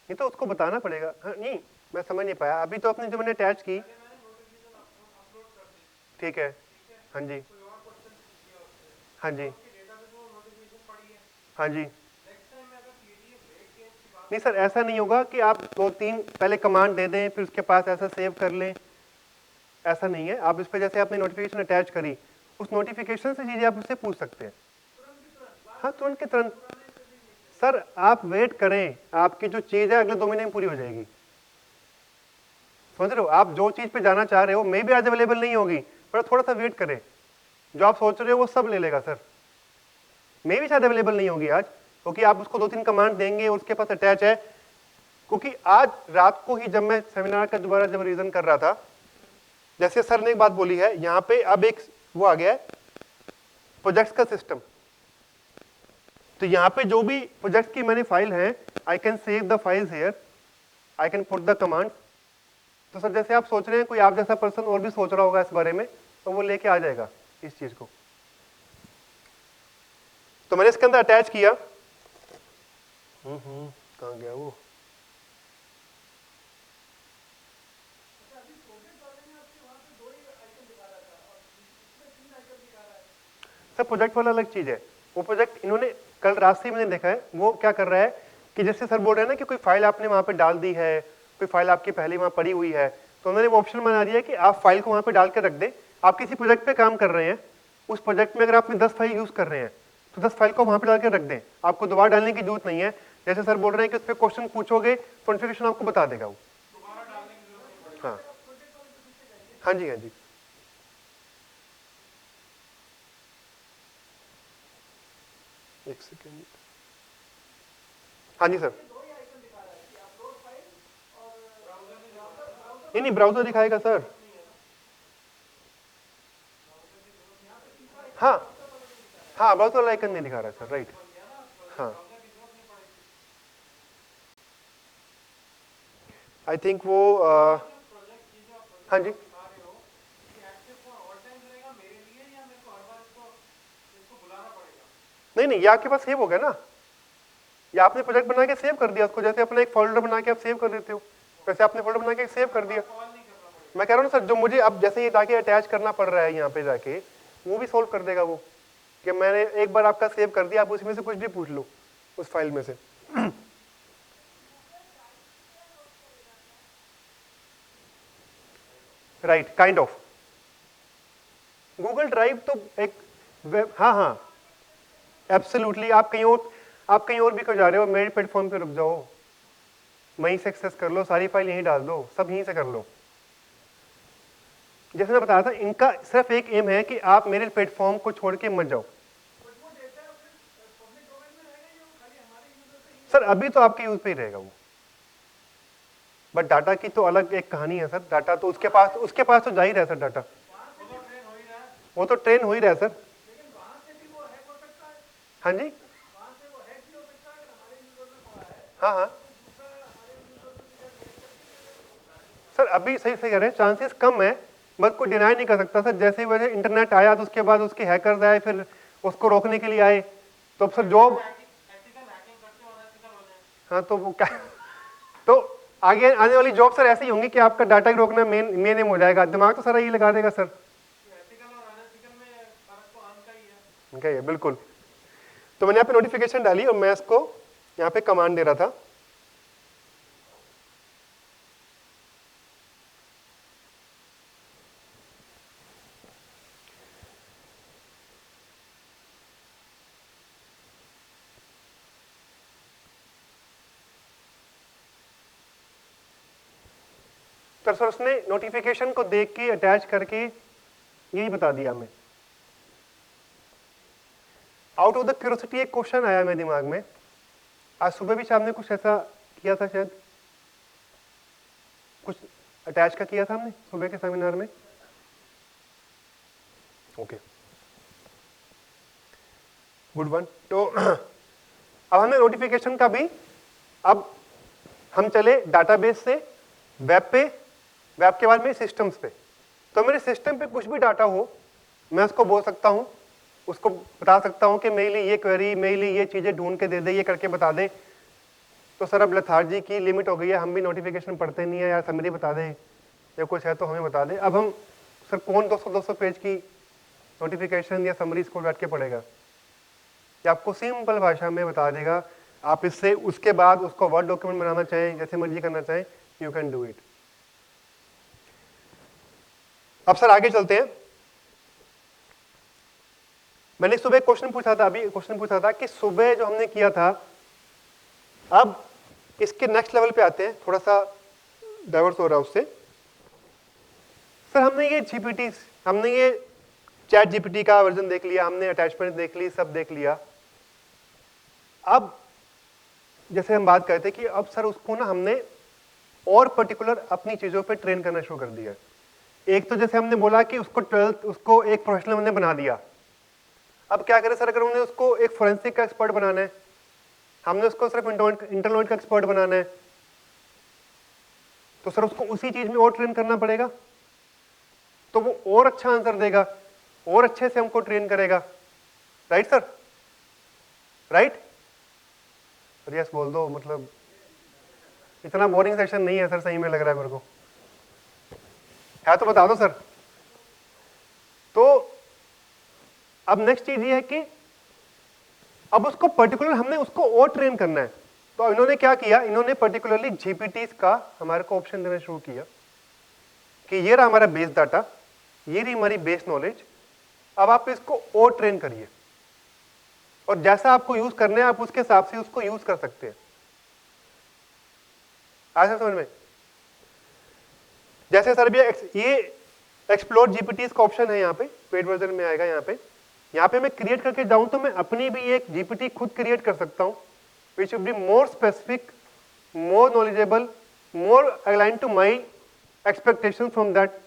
नहीं तो उसको बताना पड़ेगा। हाँ नहीं, मैं समझ नहीं पाया अभी। तो अपनी जो मैंने अटैच की, ठीक है। हाँ जी, हाँ जी, हाँ जी। नहीं सर, ऐसा नहीं होगा कि आप 2-3 पहले कमांड दे दें फिर उसके पास ऐसा सेव कर लें, ऐसा नहीं है। आप इस पर जैसे आपने नोटिफिकेशन अटैच करी, उस नोटिफिकेशन से चीजें आप उससे पूछ सकते हैं। हाँ, तुरंत के तुरंत सर। आप वेट करें, आपकी जो चीज है अगले 2 महीने में पूरी हो जाएगी। समझ रहे हो? आप जो चीज पे जाना चाह रहे हो मे भी आज अवेलेबल नहीं होगी, पर थोड़ा सा वेट करें, जो आप सोच रहे हो वो सब ले लेगा सर। मे भी शायद अवेलेबल नहीं होगी आज, क्योंकि आप उसको 2-3 कमांड देंगे और उसके पास अटैच है। क्योंकि आज रात को ही जब मैं सेमिनार का दोबारा जब रिवीजन कर रहा था, जैसे सर ने एक बात बोली है, यहाँ पे अब एक वो आ गया है प्रोजेक्ट्स का सिस्टम। तो यहाँ पे जो भी प्रोजेक्ट की मैंने फाइल है, I can save the files here, I can put the command. तो सर जैसे आप सोच रहे हैं, कोई आप जैसा पर्सन और भी सोच रहा होगा इस बारे में, तो वो लेके आ जाएगा इस चीज को। तो मैंने इसके अंदर अटैच किया, कहाँ गया वो, सर प्रोजेक्ट वाला अलग चीज है। वो प्रोजेक्ट इन्होंने कल रात से मैंने देखा है, वो क्या कर रहा है कि जैसे सर बोल रहे हैं ना कि कोई फाइल आपने वहां पे डाल दी है, कोई फाइल आपकी पहले वहां पड़ी हुई है, तो उन्होंने वो ऑप्शन बना दिया कि आप फाइल को वहां पे डाल के रख दें। आप किसी प्रोजेक्ट पे काम कर रहे हैं, उस प्रोजेक्ट में अगर आपने 10 फाइल यूज कर रहे हैं, तो 10 फाइल को वहां पे डाल के रख दें, आपको दोबारा डालने की जरूरत नहीं है। जैसे सर बोल रहे हैं कि उस पर क्वेश्चन पूछोगे तो नोटिफिकेशन आपको बता देगा वो। हाँ हाँ जी, हाँ जी, एक सेकेंड, हाँ जी सर। नहीं, ब्राउजर दिखाएगा सर। हाँ हाँ, ब्राउजर आइकन नहीं दिखा रहा है सर, राइट। हाँ, आई थिंक वो हाँ जी, नहीं, ये आपके पास सेव हो गया ना, या आपने प्रोजेक्ट बना के सेव कर दिया उसको, जैसे अपना एक फोल्डर बना के आप सेव कर देते हो, वैसे आपने फोल्डर बना के सेव कर दिया। मैं कह रहा हूँ ना सर, जो मुझे अब जैसे ये जाके अटैच करना पड़ रहा है यहाँ पे जाके, वो भी सोल्व कर देगा वो, कि मैंने एक बार आपका सेव कर दिया, आप उसमें से कुछ भी पूछ लो उस फाइल में से। Right, kind of. Google drive तो एक वेब, हाँ हाँ एब्सोल्युटली। आप कहीं और भी कर जा रहे हो, मेरे प्लेटफॉर्म पे रुक जाओ, वहीं से एक्सेस कर लो, सारी फाइल यहीं डाल दो, सब यहीं से कर लो। जैसे मैं बताया था, इनका सिर्फ एक एम है कि आप मेरे प्लेटफॉर्म को छोड़ के मत जाओ। सर अभी तो आपके यूज पे ही रहेगा वो, बट डाटा की तो अलग एक कहानी है सर। डाटा तो उसके पास तो जा ही रहा है सर डाटा, वो तो ट्रेन हो ही रहा है सर। हाँ जी, हाँ हाँ सर, अभी सही कह रहे हैं, चांसेस कम है, बट कोई डिनाई नहीं कर सकता सर। जैसे वैसे इंटरनेट आया तो उसके बाद उसके हैकर्स आए, फिर उसको रोकने के लिए आए, तो अब सर जॉब, हाँ तो वो क्या तो आगे आने वाली जॉब सर ऐसी होंगी कि आपका डाटा ही रोकना मेन एम हो जाएगा। दिमाग तो सारा यही लगा देगा सर। क्या है, बिल्कुल। तो मैंने यहाँ पे नोटिफिकेशन डाली और मैं इसको यहाँ पे कमांड दे रहा था। तो सर उसने नोटिफिकेशन को देख के अटैच करके यही बता दिया हमें। आउट ऑफ द क्यूरियोसिटी एक क्वेश्चन आया मेरे दिमाग में, आज सुबह भी शाम ने कुछ ऐसा किया था, शायद कुछ अटैच का किया था हमने सुबह के सेमिनार में। Okay, good one. तो अब हमें नोटिफिकेशन का भी, अब हम चले डाटाबेस से वेब पे, वेब के बाद में सिस्टम्स पे। तो मेरे सिस्टम पे कुछ भी डाटा हो, मैं उसको बोल सकता हूँ, उसको बता सकता हूँ कि मेरे लिए ये क्वेरी, मेरे लिए ये चीज़ें ढूंढ के दे दे, ये करके बता दे। तो सर अब लेथार्जी की लिमिट हो गई है, हम भी नोटिफिकेशन पढ़ते नहीं है, यार समरी बता दें या कुछ है तो हमें बता दें। अब हम सर कौन 200-200 पेज की नोटिफिकेशन या समरी इसको बैठ के पढ़ेगा, या आपको सिंपल भाषा में बता देगा। आप इससे उसके बाद उसको वर्ड डॉक्यूमेंट बनाना चाहें, जैसे मर्जी करना चाहें, यू कैन डू इट। अब सर आगे चलते हैं। मैंने सुबह क्वेश्चन पूछा था, अभी क्वेश्चन पूछा था कि सुबह जो हमने किया था, अब इसके नेक्स्ट लेवल पे आते हैं, थोड़ा सा डाइवर्स हो रहा है उससे। सर हमने ये जीपीटी, हमने ये चैट जीपीटी का वर्जन देख लिया, हमने अटैचमेंट देख ली, सब देख लिया। अब जैसे हम बात करते कि अब सर उसको ना हमने और पर्टिकुलर अपनी चीज़ों पे ट्रेन करना शुरू कर दिया। एक तो जैसे हमने बोला कि उसको 12th उसको एक प्रोफेशनल हमने बना दिया। अब क्या करें सर, अगर हमने उसको एक फोरेंसिक का एक्सपर्ट बनाना है, हमने उसको सिर्फ इंटरनल का एक्सपर्ट बनाना है, तो सर उसको उसी चीज़ में और ट्रेन करना पड़ेगा, तो वो और अच्छा आंसर देगा, और अच्छे से हमको ट्रेन करेगा। Right sir? राइट? यस बोल दो, मतलब इतना बोरिंग सेशन नहीं है सर, सही में लग रहा है मेरे को, है तो बता दो सर। तो अब नेक्स्ट चीज ये है कि अब उसको पर्टिकुलर हमने उसको और ट्रेन करना है, तो इन्होंने क्या किया, इन्होंने पर्टिकुलरली जीपीटीज का हमारे को ऑप्शन देना शुरू किया कि ये रहा हमारा बेस डाटा, ये रही हमारी बेस नॉलेज, अब आप इसको और ट्रेन करिए, और जैसा आपको यूज करना है आप उसके हिसाब से उसको यूज कर सकते हैं। आया समझ में? जैसे सर भी ये एक्सप्लोर जीपीटीज का ऑप्शन है यहाँ पे, पेड वर्जन में आएगा यहाँ पे मैं क्रिएट करके जाऊं तो मैं अपनी भी एक जीपीटी खुद क्रिएट कर सकता हूँ, which will be more specific, more knowledgeable, more align to my expectation from that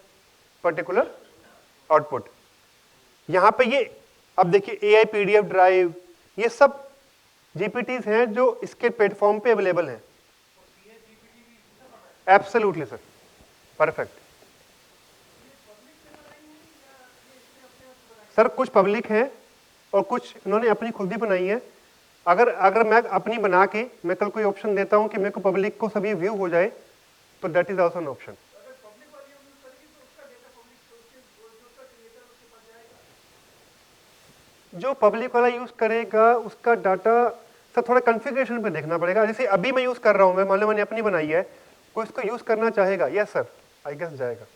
particular output. यहाँ पे ये अब देखिए एआई पीडीएफ ड्राइव, ये सब जीपीटीज हैं जो इसके प्लेटफॉर्म पे अवेलेबल हैं। Absolutely sir, perfect sir. कुछ पब्लिक है और कुछ इन्होंने अपनी खुद ही बनाई है। अगर मैं अपनी बना के मैं कल कोई ऑप्शन देता हूं कि मेरे को पब्लिक को सभी व्यू हो जाए, तो that is also an option. जो पब्लिक वाला यूज करेगा उसका डाटा सर थोड़ा कॉन्फ़िगरेशन पे देखना पड़ेगा। जैसे अभी मैं यूज कर रहा हूं, मैं मान लो मैंने अपनी बनाई है, कोई इसको यूज करना चाहेगा, यस सर आई गेस जाएगा,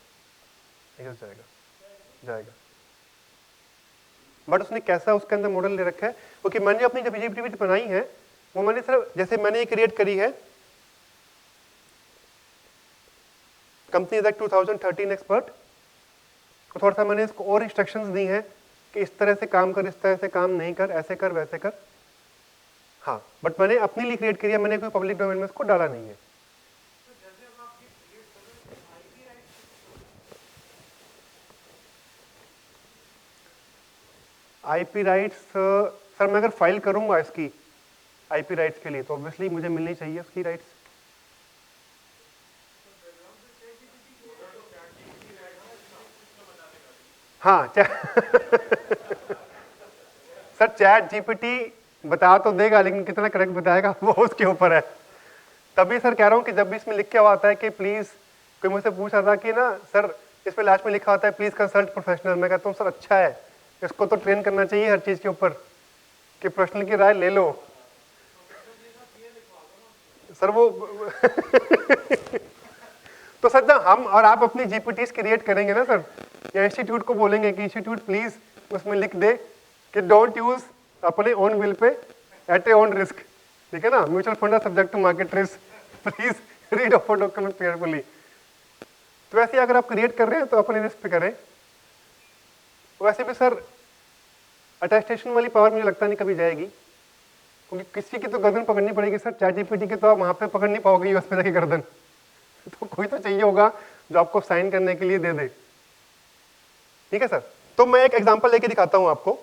जाएगा। बट उसने कैसा उसके अंदर मॉडल ले रखा है, क्योंकि मैंने अपनी जब जीपीटी बनाई है वो मैंने सिर्फ जैसे मैंने ये क्रिएट करी है कंपनी दैट 2013 एक्सपर्ट, तो थोड़ा सा मैंने इसको और इंस्ट्रक्शंस दी हैं कि इस तरह से काम कर, इस तरह से काम नहीं कर, ऐसे कर वैसे कर। हाँ, बट मैंने अपने लिए क्रिएट किया, मैंने कोई पब्लिक डोमेन में इसको डाला नहीं है। आईपी राइट्स सर मैं अगर फाइल करूंगा इसकी आईपी राइट्स के लिए तो ऑब्वियसली मुझे मिलनी चाहिए उसकी राइट्स। हाँ सर चैट जीपीटी बता तो देगा, लेकिन कितना करेक्ट बताएगा वो उसके ऊपर है। तभी सर कह रहा हूँ कि जब भी इसमें लिख के आता है कि प्लीज, कोई मुझसे पूछ रहा था कि ना सर इसमें लास्ट में लिखा होता है प्लीज कंसल्ट प्रोफेशनल, मैं कहता हूँ सर अच्छा है, इसको तो ट्रेन करना चाहिए हर चीज के ऊपर कि प्रोफेशनल की राय ले लो सर वो तो सर ना हम और आप अपनी जीपीटीज क्रिएट करेंगे ना सर, या इंस्टीट्यूट को बोलेंगे कि इंस्टीट्यूट प्लीज उसमें लिख दे कि डोंट यूज अपने ओन विल पे एट ए ओन रिस्क, ठीक है ना, mutual fund are subject to market risk, please read offer document carefully. तो वैसे अगर आप क्रिएट कर रहे हैं तो अपने रिस्क पे करें। वैसे भी सर अटेस्टेशन वाली पावर मुझे लगता नहीं कभी जाएगी, क्योंकि किसी की तो गर्दन पकड़नी पड़ेगी सर, चैट जीपीटी के तो आप वहां पे पकड़ नहीं पाओगे यूएस पे जाके गर्दन तो कोई तो चाहिए होगा जो आपको साइन करने के लिए दे दे। ठीक है सर, तो मैं एक एग्जांपल लेके दिखाता हूं आपको।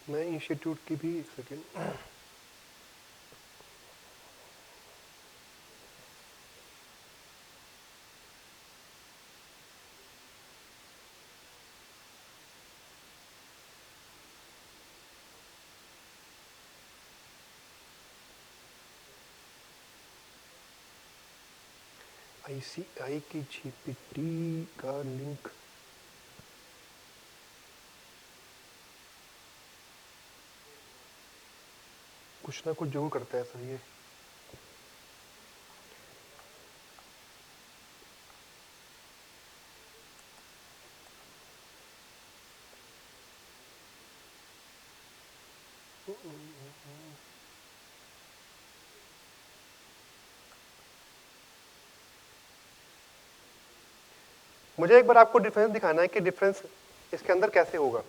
मैं इंस्टीट्यूट की भी एक सेकेंड, आईसीआई की जीपीटी का लिंक कुछ ना कुछ जरूर करता है सर ये। मुझे एक बार आपको डिफरेंस दिखाना है कि डिफरेंस इसके अंदर कैसे होगा।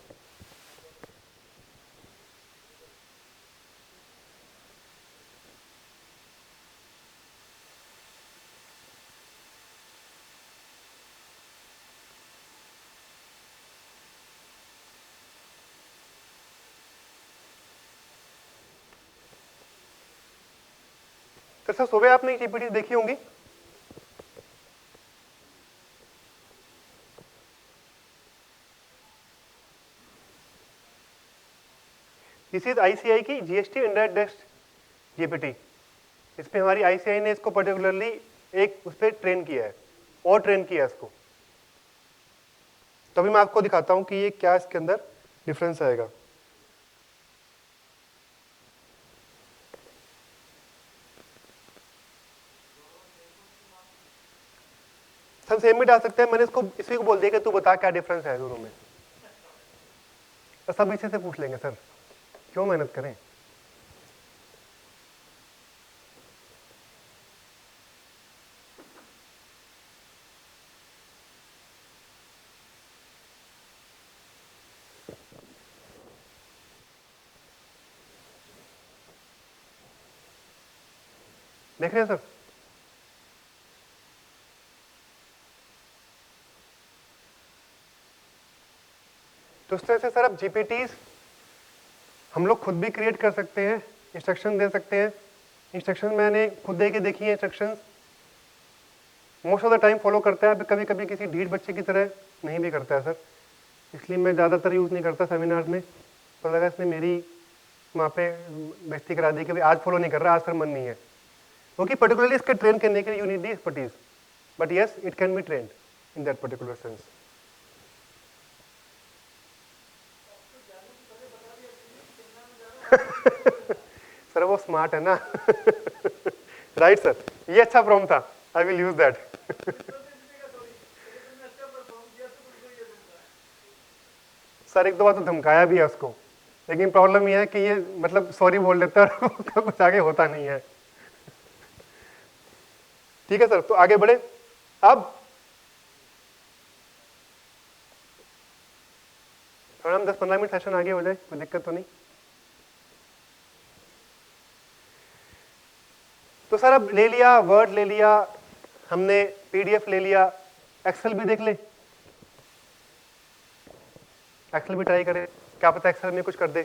तो सर सुबह आपने जीपीटी देखी होंगी, दिस इज आईसीआई की जीएसटी इंडायरेक्ट टैक्स जीपीटी। इस पे हमारी आईसीआई ने इसको पर्टिकुलरली एक उस पर ट्रेन किया है और ट्रेन किया है इसको। तो अभी मैं आपको दिखाता हूं कि ये क्या इसके अंदर डिफरेंस आएगा। सब सेम भी डाल सकते हैं, मैंने इसको इसी को बोल दिया कि तू बता क्या डिफरेंस है दोनों में, तो सब इसी से पूछ लेंगे सर, क्यों मेहनत करें। देख रहे हैं सर, तो इस तरह से सर अब जीपीटीज हम लोग खुद भी क्रिएट कर सकते हैं, इंस्ट्रक्शन दे सकते हैं। इंस्ट्रक्शन मैंने खुद दे के देखी है, instruction most of the time follow करता है, कभी कभी किसी ढीठ बच्चे की तरह नहीं भी करता है सर, इसलिए मैं ज़्यादातर यूज़ नहीं करता सेमिनार में। तो लगा इसने मेरी वहाँ पे बेइज्जती करा दी कि भाई आज फॉलो नहीं कर रहा, आज सर मन नहीं है, क्योंकि पर्टिकुलरली इसके ट्रेन करने के लिए you need the expertise, but yes it can be trained in that particular sense. Sir वो स्मार्ट है ना। राइट सर, ये अच्छा प्रॉम्प्ट था, I will use that. Sir एक दो बार तो धमकाया भी है उसको, लेकिन प्रॉब्लम ये है कि ये मतलब सॉरी बोल देता है और उसका कुछ आगे होता नहीं है। ठीक है सर, तो आगे बढ़े। अब थोड़ा हम 10-15 मिनट सेशन आगे हो जाए, कोई दिक्कत तो नहीं। तो सर अब ले लिया, वर्ड ले लिया हमने, पीडीएफ ले लिया, एक्सेल भी देख ले, एक्सेल भी ट्राई करें, क्या पता एक्सेल में कुछ कर दे।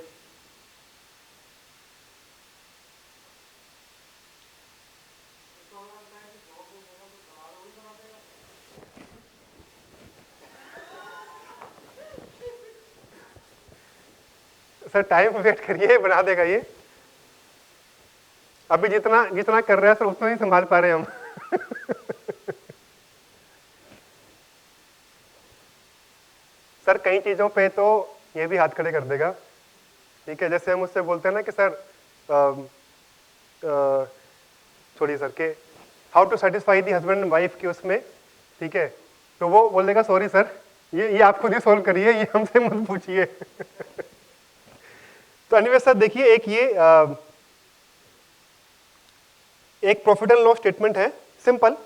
सर टाइम वेट करिए, बना देगा ये। अभी जितना जितना कर रहा है सर उतना ही संभाल पा रहे हैं हम। सर कई चीजों पे तो ये भी हाथ खड़े कर देगा। ठीक है, जैसे हम उससे बोलते हैं ना कि सर छोड़िए सर के how to satisfy the husband and wife की उसमें, ठीक है, तो वो बोल देगा सॉरी सर ये आप खुद ही सोल्व करिए, ये हमसे मत पूछिए। तो एनीवे सर देखिए, एक ये एक प्रॉफिट एंड लॉस स्टेटमेंट है, सिंपल।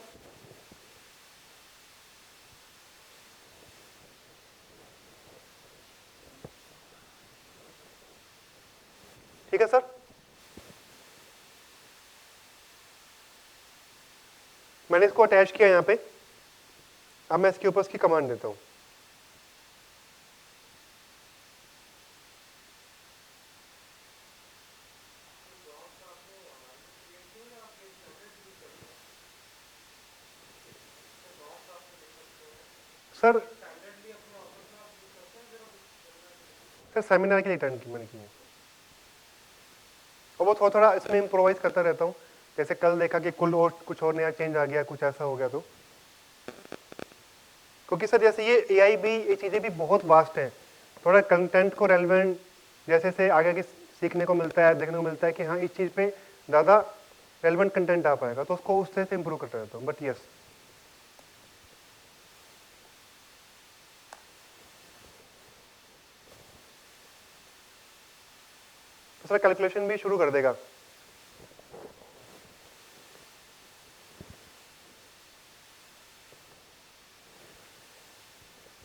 ठीक है सर, मैंने इसको अटैच किया यहाँ पे। अब मैं इसके ऊपर इसकी कमांड देता हूँ। सर सर सेमिनार के लिए टर्न की मैंने की है, और वो थोड़ा थोड़ा इसमें इम्प्रोवाइज करता रहता हूँ। जैसे कल देखा कि कुछ और नया चेंज आ गया, कुछ ऐसा हो गया, तो क्योंकि सर जैसे ये एआई भी, ये चीज़ें भी बहुत वास्ट हैं, थोड़ा कंटेंट को रेलेवेंट जैसे से आगे आगे सीखने को मिलता है, देखने को मिलता है कि हाँ इस चीज़ पे ज़्यादा रेलेवेंट कंटेंट आ पाएगा, तो उसको उससे से इम्प्रूव करता रहता हूँ। बट यस तो सर कैलकुलेशन भी शुरू कर देगा।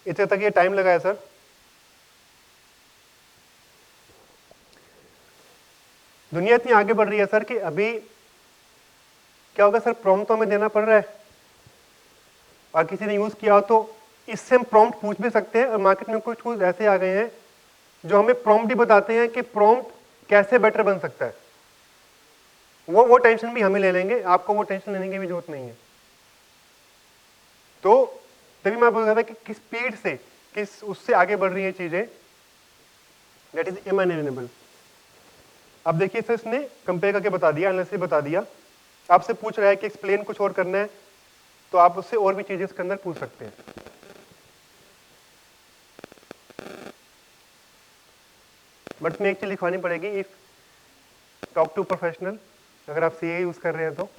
इतने तक ये टाइम लगा है सर। दुनिया इतनी आगे बढ़ रही है सर कि अभी क्या होगा सर, प्रॉम्प्ट तो हमें देना पड़ रहा है, और किसी ने यूज किया हो तो इससे हम प्रॉम्प्ट पूछ भी सकते हैं। और मार्केट में कुछ टूल्स ऐसे आ गए हैं जो हमें प्रॉम्प्ट ही बताते हैं कि प्रॉम्प्ट कैसे बेटर बन सकता है। वो टेंशन भी हमें ले लेंगे, आपको वो टेंशन लेने की भी जरूरत नहीं है। तो तभी मैं बोल रहा था कि किस स्पीड से, किस उससे आगे बढ़ रही है चीजें, दैट इज इमेजिनेबल। अब देखिए सर, इसने कंपेयर करके बता दिया, एनालिसिस बता दिया। आपसे पूछ रहा है कि एक्सप्लेन कुछ और करना है, तो आप उससे और भी चीजें इसके अंदर पूछ सकते हैं। बट में एक चीज लिखवानी पड़ेगी, इफ टॉक टू प्रोफेशनल, अगर आप सीए यूज कर रहे हैं तो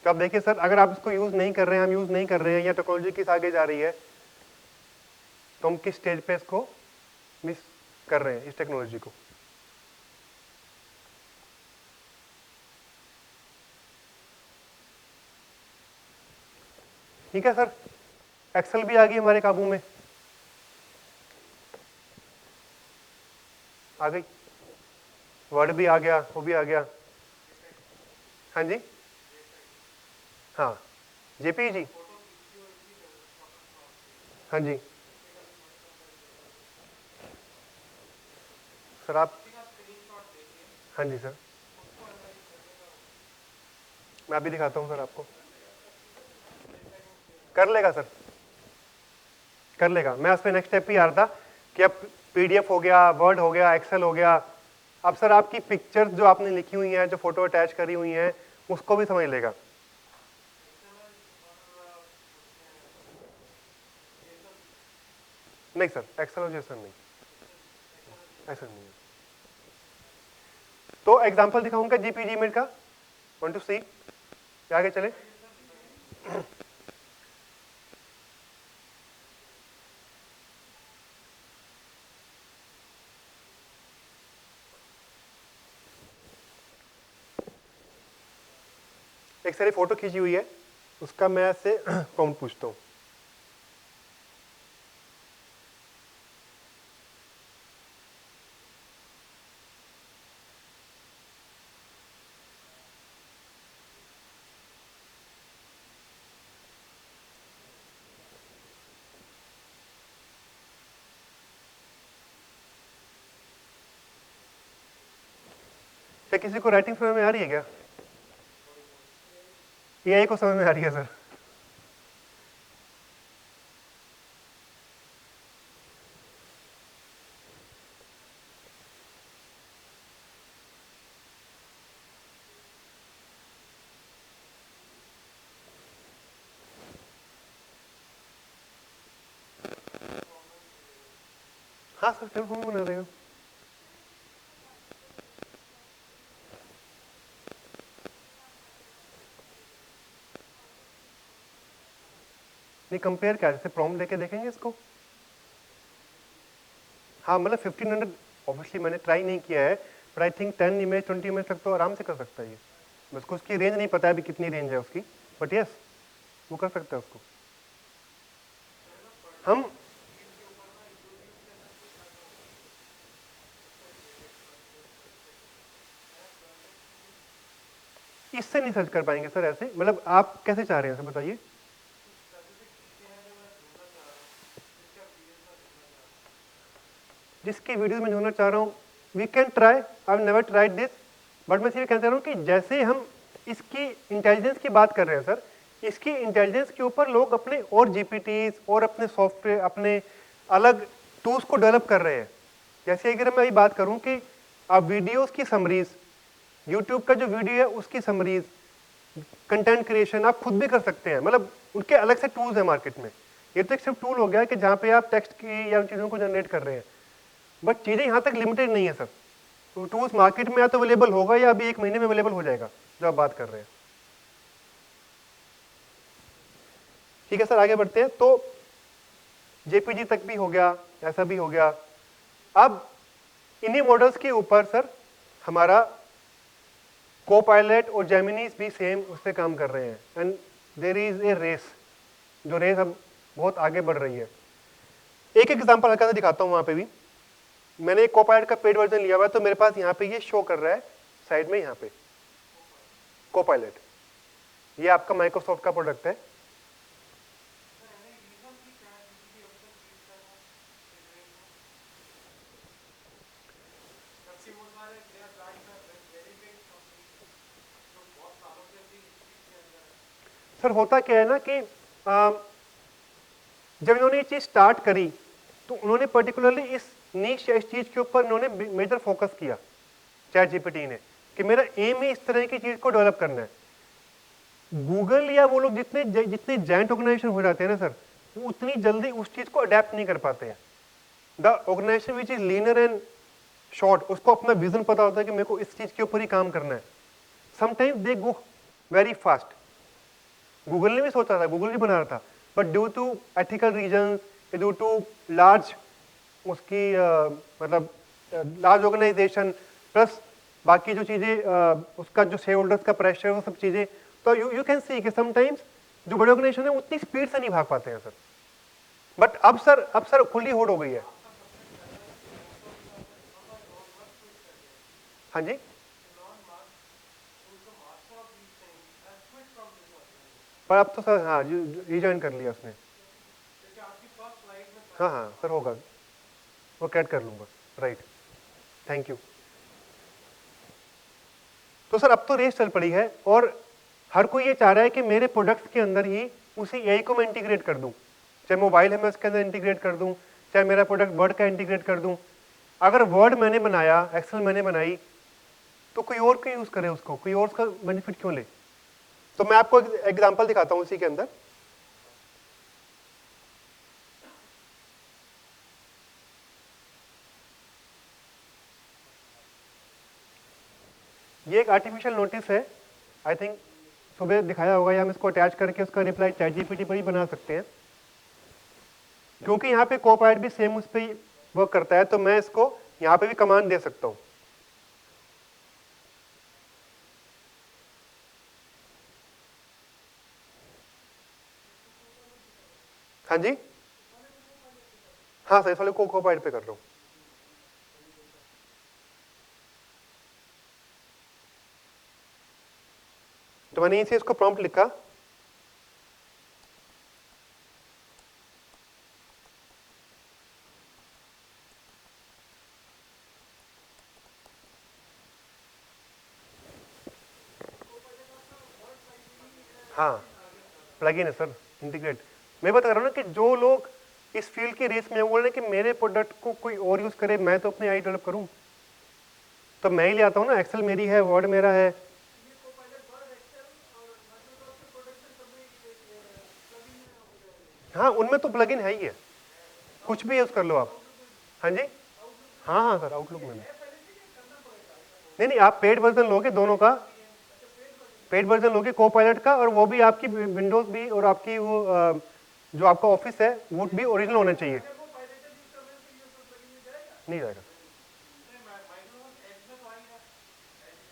आप देखिए सर, अगर आप इसको यूज नहीं कर रहे हैं, हम यूज नहीं कर रहे हैं, या टेक्नोलॉजी किस आगे जा रही है, तो हम किस स्टेज पे इसको मिस कर रहे हैं, इस टेक्नोलॉजी को। ठीक है सर, एक्सेल भी आ गई हमारे काबू में, आ गई, वर्ड भी आ गया, वो भी आ गया। हाँ जी, हाँ जेपीजी, हाँ जी सर, आप, हाँ जी सर, मैं अभी दिखाता हूँ सर आपको। कर लेगा सर, कर लेगा। मैं उस पर नेक्स्ट स्टेप ही आ रहा था कि अब पीडीएफ हो गया, वर्ड हो गया, एक्सेल हो गया, अब सर आपकी पिक्चर्स जो आपने लिखी हुई हैं, जो फोटो अटैच करी हुई हैं, उसको भी समझ लेगा। नहीं सर, एक्सेल और जेसन नहीं, ऐसा नहीं है। तो एग्जांपल दिखाऊंगा जीपीजी इमेज का, वांट टू सी, आगे चले। एक सारी फोटो खींची हुई है, उसका मैं से प्रॉम्प्ट पूछता हूँ। क्या किसी को राइटिंग समझ में आ रही है क्या? एआई को समझ में आ रही है सर? हाँ सर, फिर फॉर्म बना देगा। नहीं, कंपेयर क्या, जैसे प्रॉम्प्ट लेके देखेंगे इसको। हाँ मतलब 1500 ऑब्वियसली मैंने ट्राई नहीं किया है, but I think 10 image 20 image तक तो आराम से कर सकता है ये। बस को उसकी रेंज नहीं पता है अभी कितनी रेंज है उसकी, बट यस वो कर सकता है उसको। हम इससे नहीं सर्च कर पाएंगे सर ऐसे, मतलब आप कैसे चाह रहे हैं सर बताइए। जिसकी वीडियो में ढूंढना चाह रहा हूँ, we can try, I have never tried this, but मैं सिर्फ कहता रहा हूँ कि जैसे हम इसकी इंटेलिजेंस की बात कर रहे हैं सर, इसकी इंटेलिजेंस के ऊपर लोग अपने और जीपीटीज और अपने सॉफ्टवेयर, अपने अलग टूल्स को डेवलप कर रहे हैं। जैसे अगर मैं ये बात करूँ कि आप वीडियोस की समरीज, यूट्यूब का जो वीडियो है उसकी समरीज, कंटेंट क्रिएशन आप खुद भी कर सकते हैं, मतलब उनके अलग से टूल्स हैं मार्केट में। ये तो एक सिर्फ टूल हो गया कि जहाँ पे आप टेक्स्ट की या उन चीज़ों को जनरेट कर रहे हैं, बट चीज़ें यहाँ तक लिमिटेड नहीं है सर। तो टूल्स मार्केट में या तो अवेलेबल होगा या अभी 1 महीने में अवेलेबल हो जाएगा जो आप बात कर रहे हैं। ठीक है सर, आगे बढ़ते हैं। तो जेपीजी तक भी हो गया, ऐसा भी हो गया। अब इन्हीं मॉडल्स के ऊपर सर हमारा कोपायलट और जेमिनीज भी सेम उस पर काम कर रहे हैं, and there is a race जो रेस अब बहुत आगे बढ़ रही है। एक एग्जांपल हल्का सा दिखाता हूँ वहाँ पे भी। मैंने एक कोपायलट का पेड वर्जन लिया हुआ है, तो मेरे पास यहाँ पे ये शो कर रहा है साइड में, यहाँ पे कोपायलट, ये आपका माइक्रोसॉफ्ट का प्रोडक्ट है। सर होता क्या है ना कि जब इन्होंने ये चीज़ स्टार्ट करी तो उन्होंने पर्टिकुलरली इस नीश या इस चीज़ के ऊपर इन्होंने मेजर फोकस किया चैट जीपीटी ने, कि मेरा एम है इस तरह की चीज़ को डेवलप करना है। गूगल या वो लोग जितने जितने जाइंट ऑर्गेनाइजेशन हो जाते हैं ना सर, वो उतनी जल्दी उस चीज़ को अडेप्ट नहीं कर पाते हैं। The organization which is leaner and short, उसको अपना विजन पता होता है कि मेरे को इस चीज़ के ऊपर ही काम करना है। Sometimes they go very fast. Google ने भी सोचा था, गूगल भी बना रहा था, but due to ethical reason, due to large उसकी मतलब लार्ज ऑर्गेनाइजेशन प्लस बाकी जो चीज़ें उसका जो शेयर होल्डर्स का प्रेशर, वो सब चीज़ें, तो यू कैन सी कि समटाइम्स जो बड़े ऑर्गेनाइजेशन है उतनी स्पीड से नहीं भाग पाते हैं सर। बट अब सर खुली होड़ हो गई है। हाँ जी, पर अब तो सर हाँ रिज्वाइन कर लिया उसने। हाँ हाँ सर होगा, वो कैट कर लूँगा, राइट, थैंक यू। तो सर अब तो रेस चल पड़ी है और हर कोई ये चाह रहा है कि मेरे प्रोडक्ट्स के अंदर ही उसी एआई को मैं इंटीग्रेट कर दूं। चाहे मोबाइल है मैं उसके अंदर इंटीग्रेट कर दूं, चाहे मेरा प्रोडक्ट वर्ड का इंटीग्रेट कर दूं। अगर वर्ड मैंने बनाया, एक्सेल मैंने बनाई, तो कोई और क्यों यूज़ करे उसको, कोई और उसका बेनिफिट क्यों ले। तो मैं आपको एग्जाम्पल दिखाता हूँ इसी के अंदर। ये एक आर्टिफिशियल नोटिस है, आई थिंक सुबह दिखाया होगा, या हम इसको अटैच करके उसका रिप्लाई चैट जीपीटी पर ही बना सकते हैं। क्योंकि यहाँ पे कोपायलट भी सेम उस पर वर्क करता है, तो मैं इसको यहाँ पे भी कमांड दे सकता हूँ। हाँ जी, हाँ सर, इस वाले को कोपायलट पे कर रहा हूँ। तो मैंने इसे इसको प्रॉम्प्ट लिखा, हाँ प्लगइन है सर, इंटीग्रेट। मैं बता रहा हूँ ना कि जो लोग इस फील्ड की रेस में बोल रहे हैं कि मेरे प्रोडक्ट को कोई और यूज करे, मैं तो अपने आई डेवलप करूँ, तो मैं ही ले आता हूँ ना। एक्सेल मेरी है, वर्ड मेरा है। हाँ उनमें तो प्लगइन है ही है, कुछ भी यूज कर लो आप। हाँ जी, हाँ हाँ सर, आउटलुक में भी। नहीं, आप पेड वर्जन लोगे दोनों का, पेड वर्जन लोगे कोपायलट का, और वो भी आपकी विंडोज भी और आपकी वो जो आपका ऑफिस है वो भी ओरिजिनल होना चाहिए। नहीं जाएगा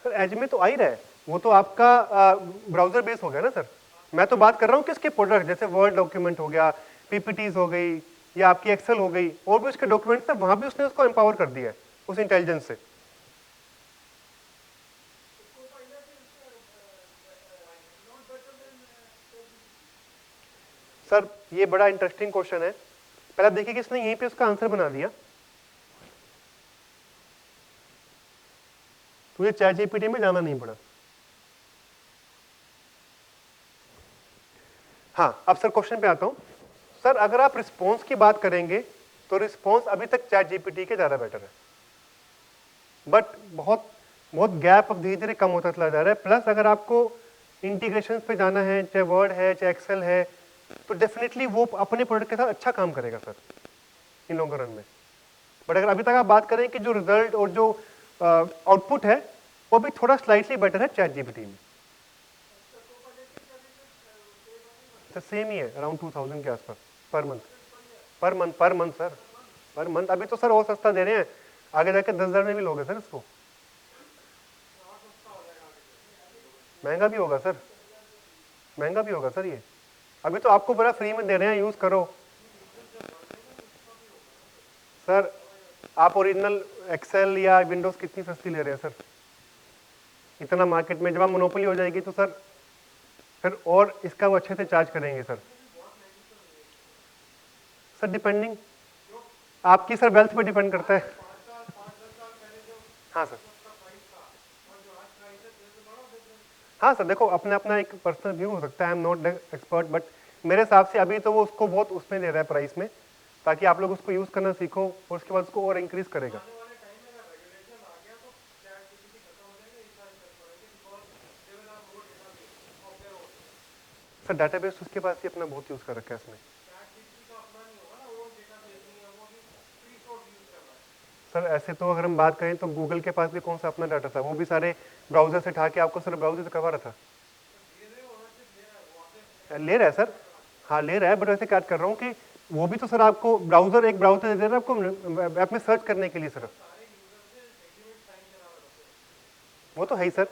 सर, एज में तो आ ही रहा है, वो तो आपका ब्राउजर बेस हो गया ना सर। मैं तो बात कर रहा हूँ किसके प्रोडक्ट, जैसे वर्ड डॉक्यूमेंट हो गया, पीपीटीज हो गई, या आपकी एक्सेल हो गई, और भी उसके डॉक्यूमेंट्स है, वहां भी उसने उसको एम्पावर कर दिया है उस इंटेलिजेंस से। सर ये बड़ा इंटरेस्टिंग क्वेश्चन है। पहले देखिए कि इसने यहीं पे उसका आंसर बना दिया। तुझे चैट जीपीटी में जाना नहीं पड़ा। हाँ, अब सर क्वेश्चन पे आता हूँ। सर अगर आप रिस्पॉन्स की बात करेंगे तो रिस्पॉन्स अभी तक चैट जीपीटी के ज़्यादा बेटर है, बट बहुत बहुत गैप अब धीरे धीरे कम होता चला जा रहा है। प्लस अगर आपको इंटीग्रेशन पे जाना है, चाहे वर्ड है चाहे एक्सेल है, तो डेफिनेटली वो अपने प्रोडक्ट के साथ अच्छा काम करेगा सर इन लॉन्ग रन में। बट अगर अभी तक आप बात करें कि जो रिजल्ट और जो आउटपुट है वो भी थोड़ा स्लाइटली बेटर है चैट जीपीटी में। तो सेम ही है, अराउंड 2000 के आसपास per month, per month sir, per month. अभी तो सर और सस्ता दे रहे हैं, आगे जाके 10,000 में भी लोगे सर इसको। महंगा भी होगा सर, महंगा भी होगा सर ये। अभी तो आपको पूरा फ्री में दे रहे हैं, यूज करो सर। आप ओरिजिनल एक्सेल या विंडोज कितनी सस्ती ले रहे हैं सर? इतना मार्केट में जब आप मोनोपोली हो जाएगी तो सर फिर और इसका वो अच्छे से चार्ज करेंगे सर। सर डिपेंडिंग आपकी सर वेल्थ पे डिपेंड करता है। हाँ सर, हाँ सर देखो अपना अपना एक पर्सनल व्यू हो सकता है, I am not expert, but मेरे हिसाब से अभी तो वो उसको बहुत उसमें दे रहा है प्राइस में, ताकि आप लोग उसको यूज करना सीखो और उसके बाद उसको और इंक्रीज करेगा। सर डाटाबेस उसके पास ही अपना बहुत यूज कर रखा है इसमें। सर ऐसे तो अगर हम बात करें तो गूगल के पास भी कौन सा अपना डाटा था, वो भी सारे ब्राउजर से उठा के आपको सर ब्राउजर से करवा रहा था। ले रहा है सर, हाँ ले रहा है, बट वैसे क्या कर रहा हूँ कि वो भी तो सर आपको ब्राउजर एक ब्राउजर दे रहा है आपको ऐप में सर्च करने के लिए सर। वो तो है ही सर,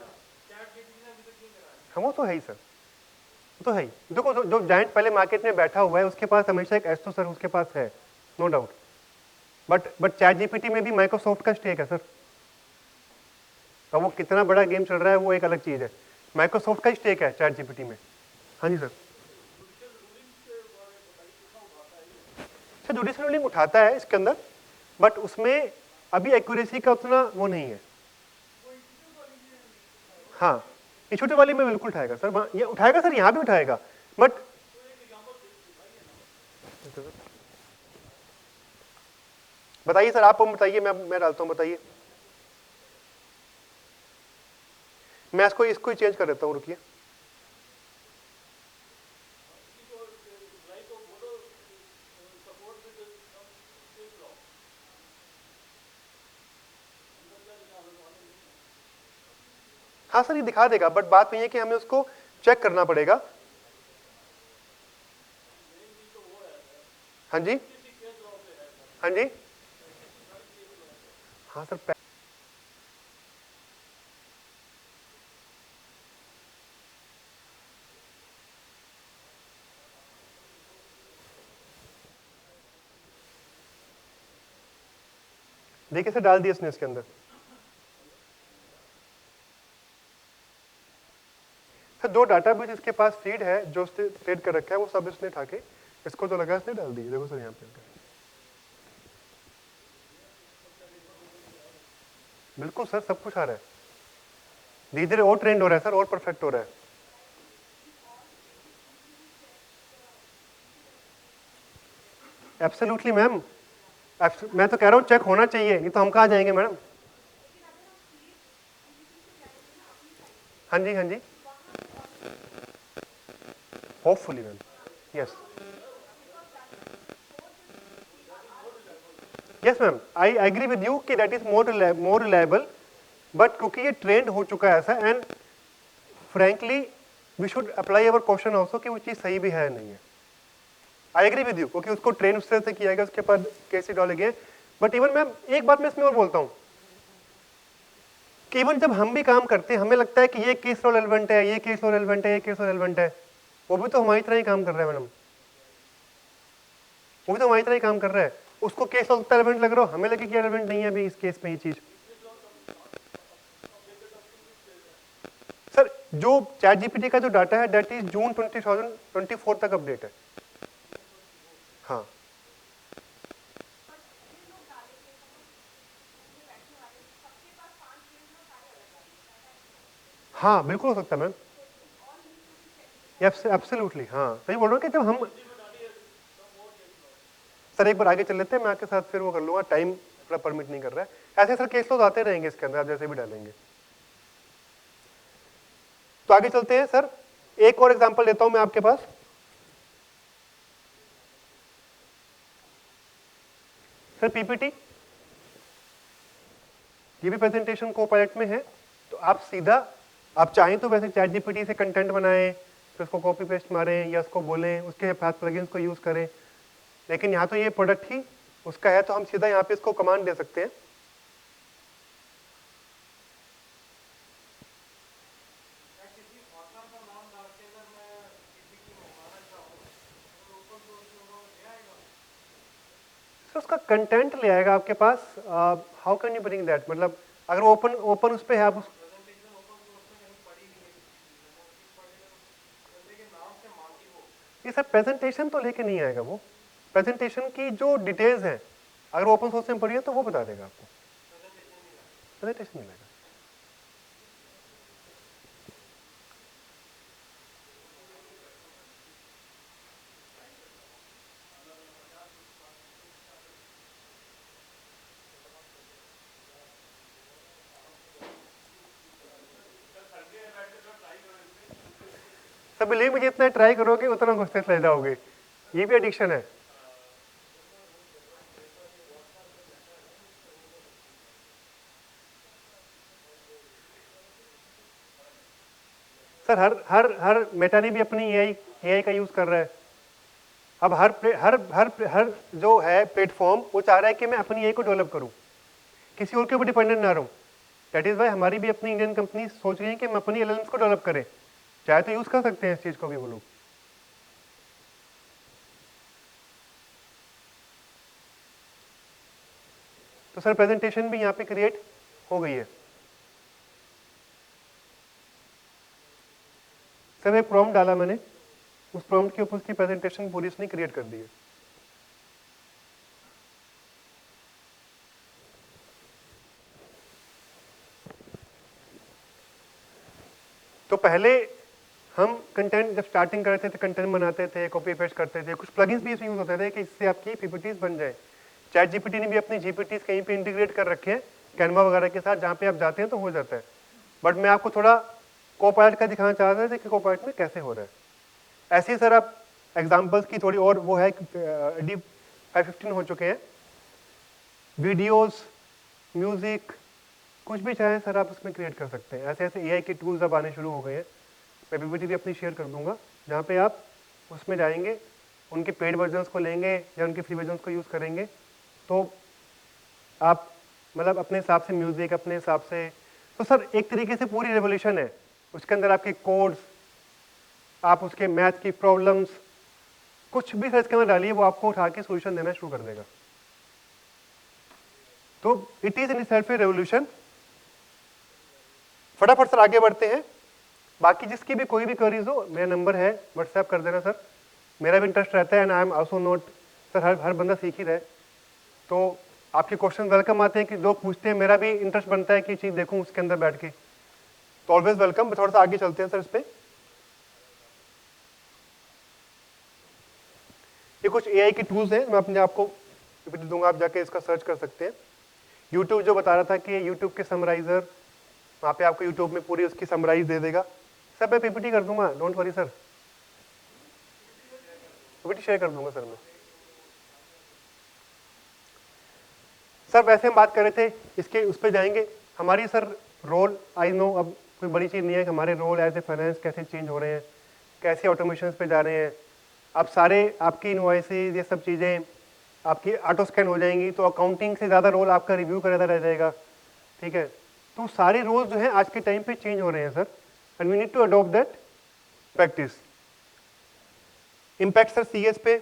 हाँ वो तो है ही सर, वो तो है ही। देखो जो जायंट पहले मार्केट में बैठा हुआ है उसके पास हमेशा एक एस्ट्रो सर उसके पास है, no doubt, but ChatGPT में भी माइक्रोसॉफ्ट का स्टेक है सर। अब वो कितना बड़ा गेम चल रहा है वो एक अलग चीज है, माइक्रोसॉफ्ट का स्टेक है चैट जीपीटी में। हाँ जी सर, जुडिशियल रूलिंग उठाता है इसके अंदर, बट उसमें अभी एक्यूरेसी का उतना वो नहीं है। हाँ इशूटे वाली में बिल्कुल उठाएगा सर, ये उठाएगा सर, यहाँ भी उठाएगा, बट बताइए सर, आप बताइए, मैं डालता हूँ, बताइए। मैं इसको ही चेंज कर देता हूँ, रुकिए। हाँ सर ये दिखा देगा, बट बात नहीं है कि हमें उसको चेक करना पड़ेगा। हाँ जी, हाँ जी, हाँ सर देखिए सर डाल दिया इसने इसके अंदर। सर जो डाटाबेस इसके पास फीड है जो उसने सेट कर रखा है वो सब इसने उठा के इसको जो लगा इसने डाल दिया। देखो सर यहाँ पे बिल्कुल सर सब कुछ आ रहा है, धीरे धीरे और ट्रेंड हो रहा है सर, और परफेक्ट हो रहा है। एब्सोल्युटली मैम, मैं तो कह रहा हूँ चेक होना चाहिए, नहीं तो हम कहाँ जाएंगे मैडम। हाँ जी, हाँ जी, hopefully ma'am, yes yes ma'am, I agree with you कि that is more reliable, but क्योंकि ये ट्रेंड हो चुका है ऐसा, and frankly we should apply our question also कि वो चीज़ सही भी है नहीं है। आई एग्री विद यू, क्योंकि उसको ट्रेन उस तरह से किया गया, उसके बाद कैसे डाले गए। बट इवन मैम एक बात मैं इसमें और बोलता हूँ कि इवन जब हम भी काम करते हैं हमें लगता है कि ये केस लो रेलेवेंट है, ये केस लो रेलेवेंट है, ये केस लो रेलेवेंट है, वो भी तो हमारी तरह ही काम कर रहा है मैडम, वो भी तो हमारी तरह ही काम कर रहा है। उसको केस लो रेलेवेंट लग रहा हो, हमें लगे कि रेलेवेंट नहीं है अभी इस केस में ये चीज। सर जो चैट जीपीटी का जो डाटा है दैट इज जून 2024 तक अपडेट है। हाँ हाँ बिल्कुल हो सकता है मैम, एब्सोल्युटली, हाँ सही बोल रहा हूँ कि जब हम सर एक बार आगे चल लेते हैं, मैं आपके साथ फिर वो कर लूंगा, टाइम थोड़ा परमिट नहीं कर रहा है। ऐसे सर केस लोग आते रहेंगे इसके अंदर, आप जैसे भी डालेंगे। तो आगे चलते हैं सर, एक और एग्जांपल लेता हूं मैं आपके पास। सर पीपीटी, ये भी प्रेजेंटेशन को पायलट में है, तो आप सीधा आप चाहें तो वैसे चैट जीपीटी से कंटेंट बनाएं, फिर उसको कॉपी पेस्ट मारें या उसको बोलें, उसके साथ प्लगइन्स को यूज करें, लेकिन यहाँ तो ये प्रोडक्ट ही उसका है, तो हम सीधा यहाँ पे इसको कमांड दे सकते हैं। सर उसका कंटेंट ले आएगा आपके पास, how can you bring that, मतलब अगर ओपन ओपन उस पे है आप उस ये सर प्रेजेंटेशन तो लेके नहीं आएगा, वो प्रेजेंटेशन की जो डिटेल्स हैं अगर ओपन सोर्स में पढ़िए तो वो बता देगा आपको, प्रेजेंटेशन नहीं लाएगा। सर बिलीव मुझे जितना ट्राई करोगे उतना क्वेश्चन ले जाओगे, ये भी एडिक्शन है। सर हर हर हर मेटा ने भी अपनी एआई का यूज कर रहा है। अब हर जो है प्लेटफॉर्म वो चाह रहा है कि मैं अपनी एआई को डेवलप करूं, किसी और के ऊपर डिपेंडेंट ना रहूं। दैट इज वाई हमारी भी अपनी इंडियन कंपनी सोच रही है कि हम अपनी एलएलएम्स को डेवलप करें, चाहे तो यूज कर सकते हैं इस चीज को भी वो लोग। तो सर प्रेजेंटेशन भी यहाँ पे क्रिएट हो गई है। सर एक प्रॉम्प्ट डाला मैंने, उस प्रॉम्प्ट के ऊपर उसकी प्रेजेंटेशन पूरी उसने क्रिएट कर दी है। तो पहले हम कंटेंट जब स्टार्टिंग करते थे कंटेंट बनाते थे, कॉपी पेस्ट करते थे, कुछ प्लगइन्स भी इसमें यूज होते थे कि इससे आपकी पीपीटीज बन जाए। चैट जीपीटी ने भी अपनी जीपीटीज कहीं पे इंटीग्रेट कर रखे हैं कैनवा वगैरह के साथ, जहाँ पे आप जाते हैं तो हो जाता है। बट मैं आपको थोड़ा कोपायलट का दिखाना चाहता था कि कोपायलट में कैसे हो रहा है। ऐसे ही सर आप एग्जाम्पल्स की थोड़ी और वो है, डीप 515 हो चुके हैं, वीडियोस, म्यूजिक, कुछ भी चाहे सर आप उसमें क्रिएट कर सकते हैं। ऐसे ऐसे एआई के टूल्स अब आने शुरू हो गए हैं। मैं पीपीटी भी अपनी शेयर कर दूंगा, जहाँ पे आप उसमें जाएंगे, उनके पेड वर्जन्स को लेंगे या उनके फ्री वर्जन्स को यूज़ करेंगे, तो आप मतलब अपने हिसाब से म्यूज़िक अपने हिसाब से, तो सर एक तरीके से पूरी रेवोल्यूशन है। उसके अंदर आपके कोड्स, आप उसके मैथ की प्रॉब्लम्स, कुछ भी सर इसके अंदर डालिए वो आपको उठा के सोल्यूशन देना शुरू कर देगा। तो it is in self A revolution. फटाफट सर आगे बढ़ते हैं। बाकी जिसकी भी कोई भी क्वेरीज हो, मेरा नंबर है, व्हाट्सएप कर देना सर। मेरा भी इंटरेस्ट रहता है and I am also not, sir हर बंदा सीख ही रहे, तो आपके क्वेश्चन वेलकम आते हैं कि लोग पूछते हैं, मेरा भी इंटरेस्ट बनता है कि चीज़ देखूं उसके अंदर बैठ के, तो ऑलवेज वेलकम। थोड़ा सा आगे चलते हैं सर इस पे। ये कुछ एआई के टूल्स हैं, मैं अपने आपको पीपीटी दूंगा, आप जाके इसका सर्च कर सकते हैं। यूट्यूब जो बता रहा था कि यूट्यूब के समराइजर, वहाँ पे आपको यूट्यूब में पूरी उसकी समराइज दे देगा। सर मैं पीपीटी कर दूंगा, don't worry sir, PPT share कर दूंगा सर मैं। सर वैसे हम बात कर रहे थे इसके, उस पर जाएंगे। हमारी सर रोल, आई नो अब कोई बड़ी चीज़ नहीं है कि हमारे रोल एज ए फाइनेंस कैसे चेंज हो रहे हैं, कैसे ऑटोमेशन पे जा रहे हैं। अब सारे आपकी इनवॉइसेज ये सब चीज़ें आपकी ऑटो स्कैन हो जाएंगी, तो अकाउंटिंग से ज़्यादा रोल आपका रिव्यू करता रह जाएगा, ठीक है। तो सारे रोल जो हैं आज के टाइम पे चेंज हो रहे हैं sir, and we need to adopt that practice. Impact sir CS पे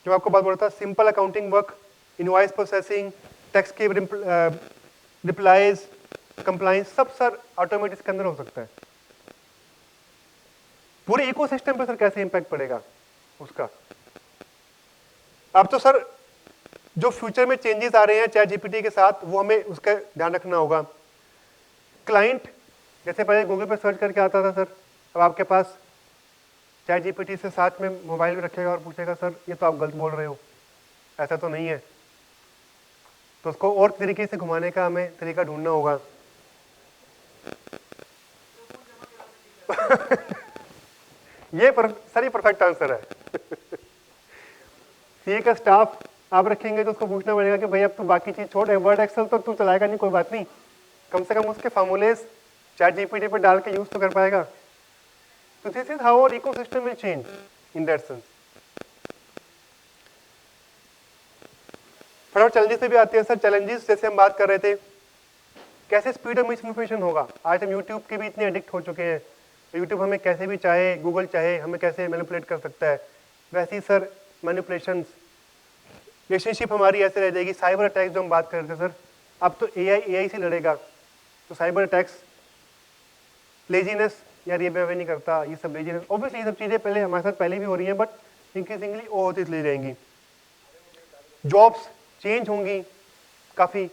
जो आपको बात बोल रहा था, simple accounting work, invoice processing, tax के रिप्लाईज, कंप्लाइंस, सब सर ऑटोमेटिक इसके अंदर हो सकता है। पूरे इकोसिस्टम पे सर कैसे इम्पैक्ट पड़ेगा उसका। अब तो सर जो फ्यूचर में चेंजेस आ रहे हैं चैट जीपीटी के साथ, वो हमें उसका ध्यान रखना होगा। क्लाइंट जैसे पहले गूगल पे सर्च करके आता था सर, अब आपके पास चैट जीपीटी से साथ में मोबाइल में रखेगा और पूछेगा सर ये तो आप गलत बोल रहे हो, ऐसा तो नहीं है। तो उसको और तरीके से घुमाने का हमें तरीका ढूंढना होगा। सर ये परफेक्ट आंसर है। सीए का स्टाफ आप रखेंगे तो उसको पूछना पड़ेगा कि भाई अब तू बाकी चीज छोड़, वर्ड एक्सेल तो तू चलाएगा नहीं, कोई बात नहीं, कम से कम उसके फॉर्मूलेस चैट जीपीटी पे डाल के यूज तो कर पाएगा। तो this is how our ecosystem will change in that sense. फटाफट चैलेंजेस पे भी आते हैं सर। चैलेंजेस जैसे हम बात कर रहे थे, कैसे स्पीड ऑफ मिस इन्फॉर्मेशन होगा। आज हम यूट्यूब के भी इतने एडिक्ट हो चुके हैं, तो यूट्यूब हमें कैसे भी चाहे, गूगल चाहे, हमें कैसे मैनिपुलेट कर सकता है। वैसे ही सर मैनिपुलेशंस रिलेशनशिप हमारी ऐसे रह जाएगी। साइबर अटैक्स जो हम बात कर रहे थे सर, अब तो एआई से लड़ेगा, तो साइबर अटैक्स, लेजीनेस, यार ये मैं नहीं करता, ये सब लेजीनेस, ऑब्वियसली ये सब चीज़ें पहले हमारे साथ पहले भी हो रही हैं, बट इंक्रीजिंगली वो होती चली जाएंगी। जॉब्स चेंज होंगी, काफ़ी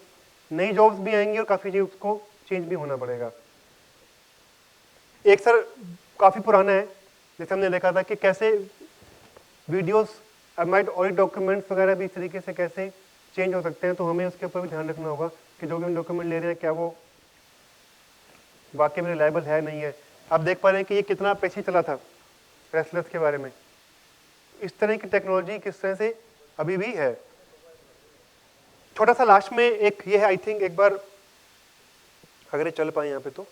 नई जॉब्स भी आएंगी और काफ़ी जॉब्स को चेंज भी होना पड़ेगा। एक सर काफ़ी पुराना है, जैसे हमने देखा था कि कैसे वीडियोस ऑडिट डॉक्यूमेंट्स वगैरह भी इस तरीके से कैसे चेंज हो सकते हैं, तो हमें उसके ऊपर भी ध्यान रखना होगा कि जो भी हम डॉक्यूमेंट ले रहे हैं क्या वो वाकई में रिलायबल है नहीं है। आप देख पा रहे हैं कि ये कितना पैसे चला था रेस्टलेस के बारे में। इस तरह की टेक्नोलॉजी किस तरह से अभी भी है। छोटा सा लास्ट में एक ये है, आई थिंक एक बार अगर ये चल पाए यहाँ पे तो,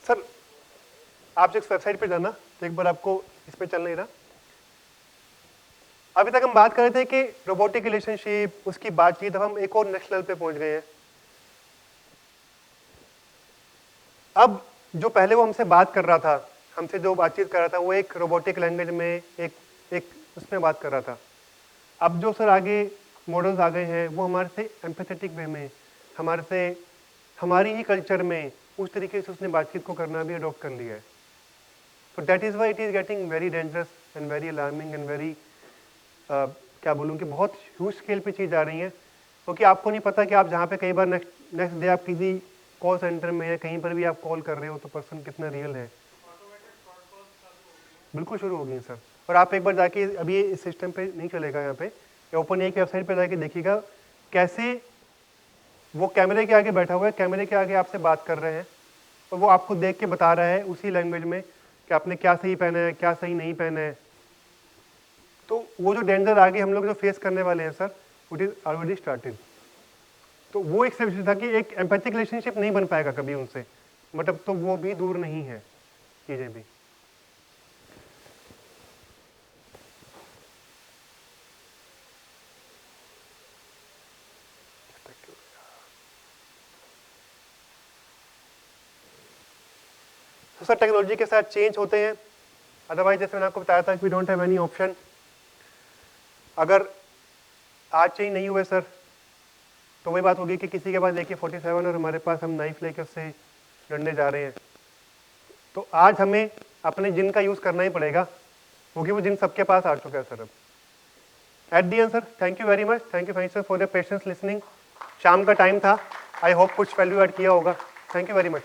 सर आप जिस वेबसाइट पे जाना तो एक बार आपको इस पे चल नहीं रहा। अभी तक हम बात कर रहे थे कि रोबोटिक रिलेशनशिप, उसकी बातचीत, अब हम एक और नेक्स्ट लेवल पे पहुंच गए हैं। अब जो पहले वो हमसे बात कर रहा था, हमसे जो बातचीत कर रहा था, वो एक रोबोटिक लैंग्वेज में एक उसमें बात कर रहा था। अब जो सर आगे मॉडल्स आ गए हैं वो हमारे से एम्पैथेटिक वे में, हमारे से हमारी ही कल्चर में उस तरीके से उसने बातचीत को करना भी अडॉप्ट कर लिया है। तो that is why it is getting very dangerous and very alarming and very क्या बोलूँ कि बहुत ह्यूज स्केल पे चीज़ आ रही है, क्योंकि आपको नहीं पता कि आप जहाँ पे कई बार नेक्स्ट डे आप किसी कॉल सेंटर में या कहीं पर भी आप कॉल कर रहे हो तो पर्सन कितना रियल है। बिल्कुल शुरू हो गई सर। और आप एक बार जाके, अभी इस सिस्टम पे नहीं चलेगा, यहाँ पे ओपन एक वेबसाइट पे जाके देखिएगा कैसे वो कैमरे के आगे बैठा हुआ है, कैमरे के आगे आपसे बात कर रहे हैं और वो आपको देख के बता रहा है उसी लैंग्वेज में कि आपने क्या सही पहना है, क्या सही नहीं पहना है। तो वो जो डेंजर आगे हम लोग जो फेस करने वाले हैं sir, it is already started. तो वो एक विषय था कि एक एम्पैथिक रिलेशनशिप नहीं बन पाएगा कभी उनसे, बट अब तो वो भी दूर नहीं है चीज़ें भी। तो सर टेक्नोलॉजी के साथ चेंज होते हैं, अदरवाइज जैसे मैंने आपको बताया था कि we don't have any option. अगर आज चेंज नहीं हुए सर तो वही बात होगी कि किसी के पास देखिए 47 और हमारे पास हम नाइफ लेके उससे लड़ने जा रहे हैं। तो आज हमें अपने जिन का यूज़ करना ही पड़ेगा, क्योंकि वो जिन सबके पास आ चुका है सर अब। At the and sir, thank you very much, thank you sir for your patience listening. शाम का टाइम था, आई होप कुछ वैल्यू ऐड किया होगा। Thank you very much.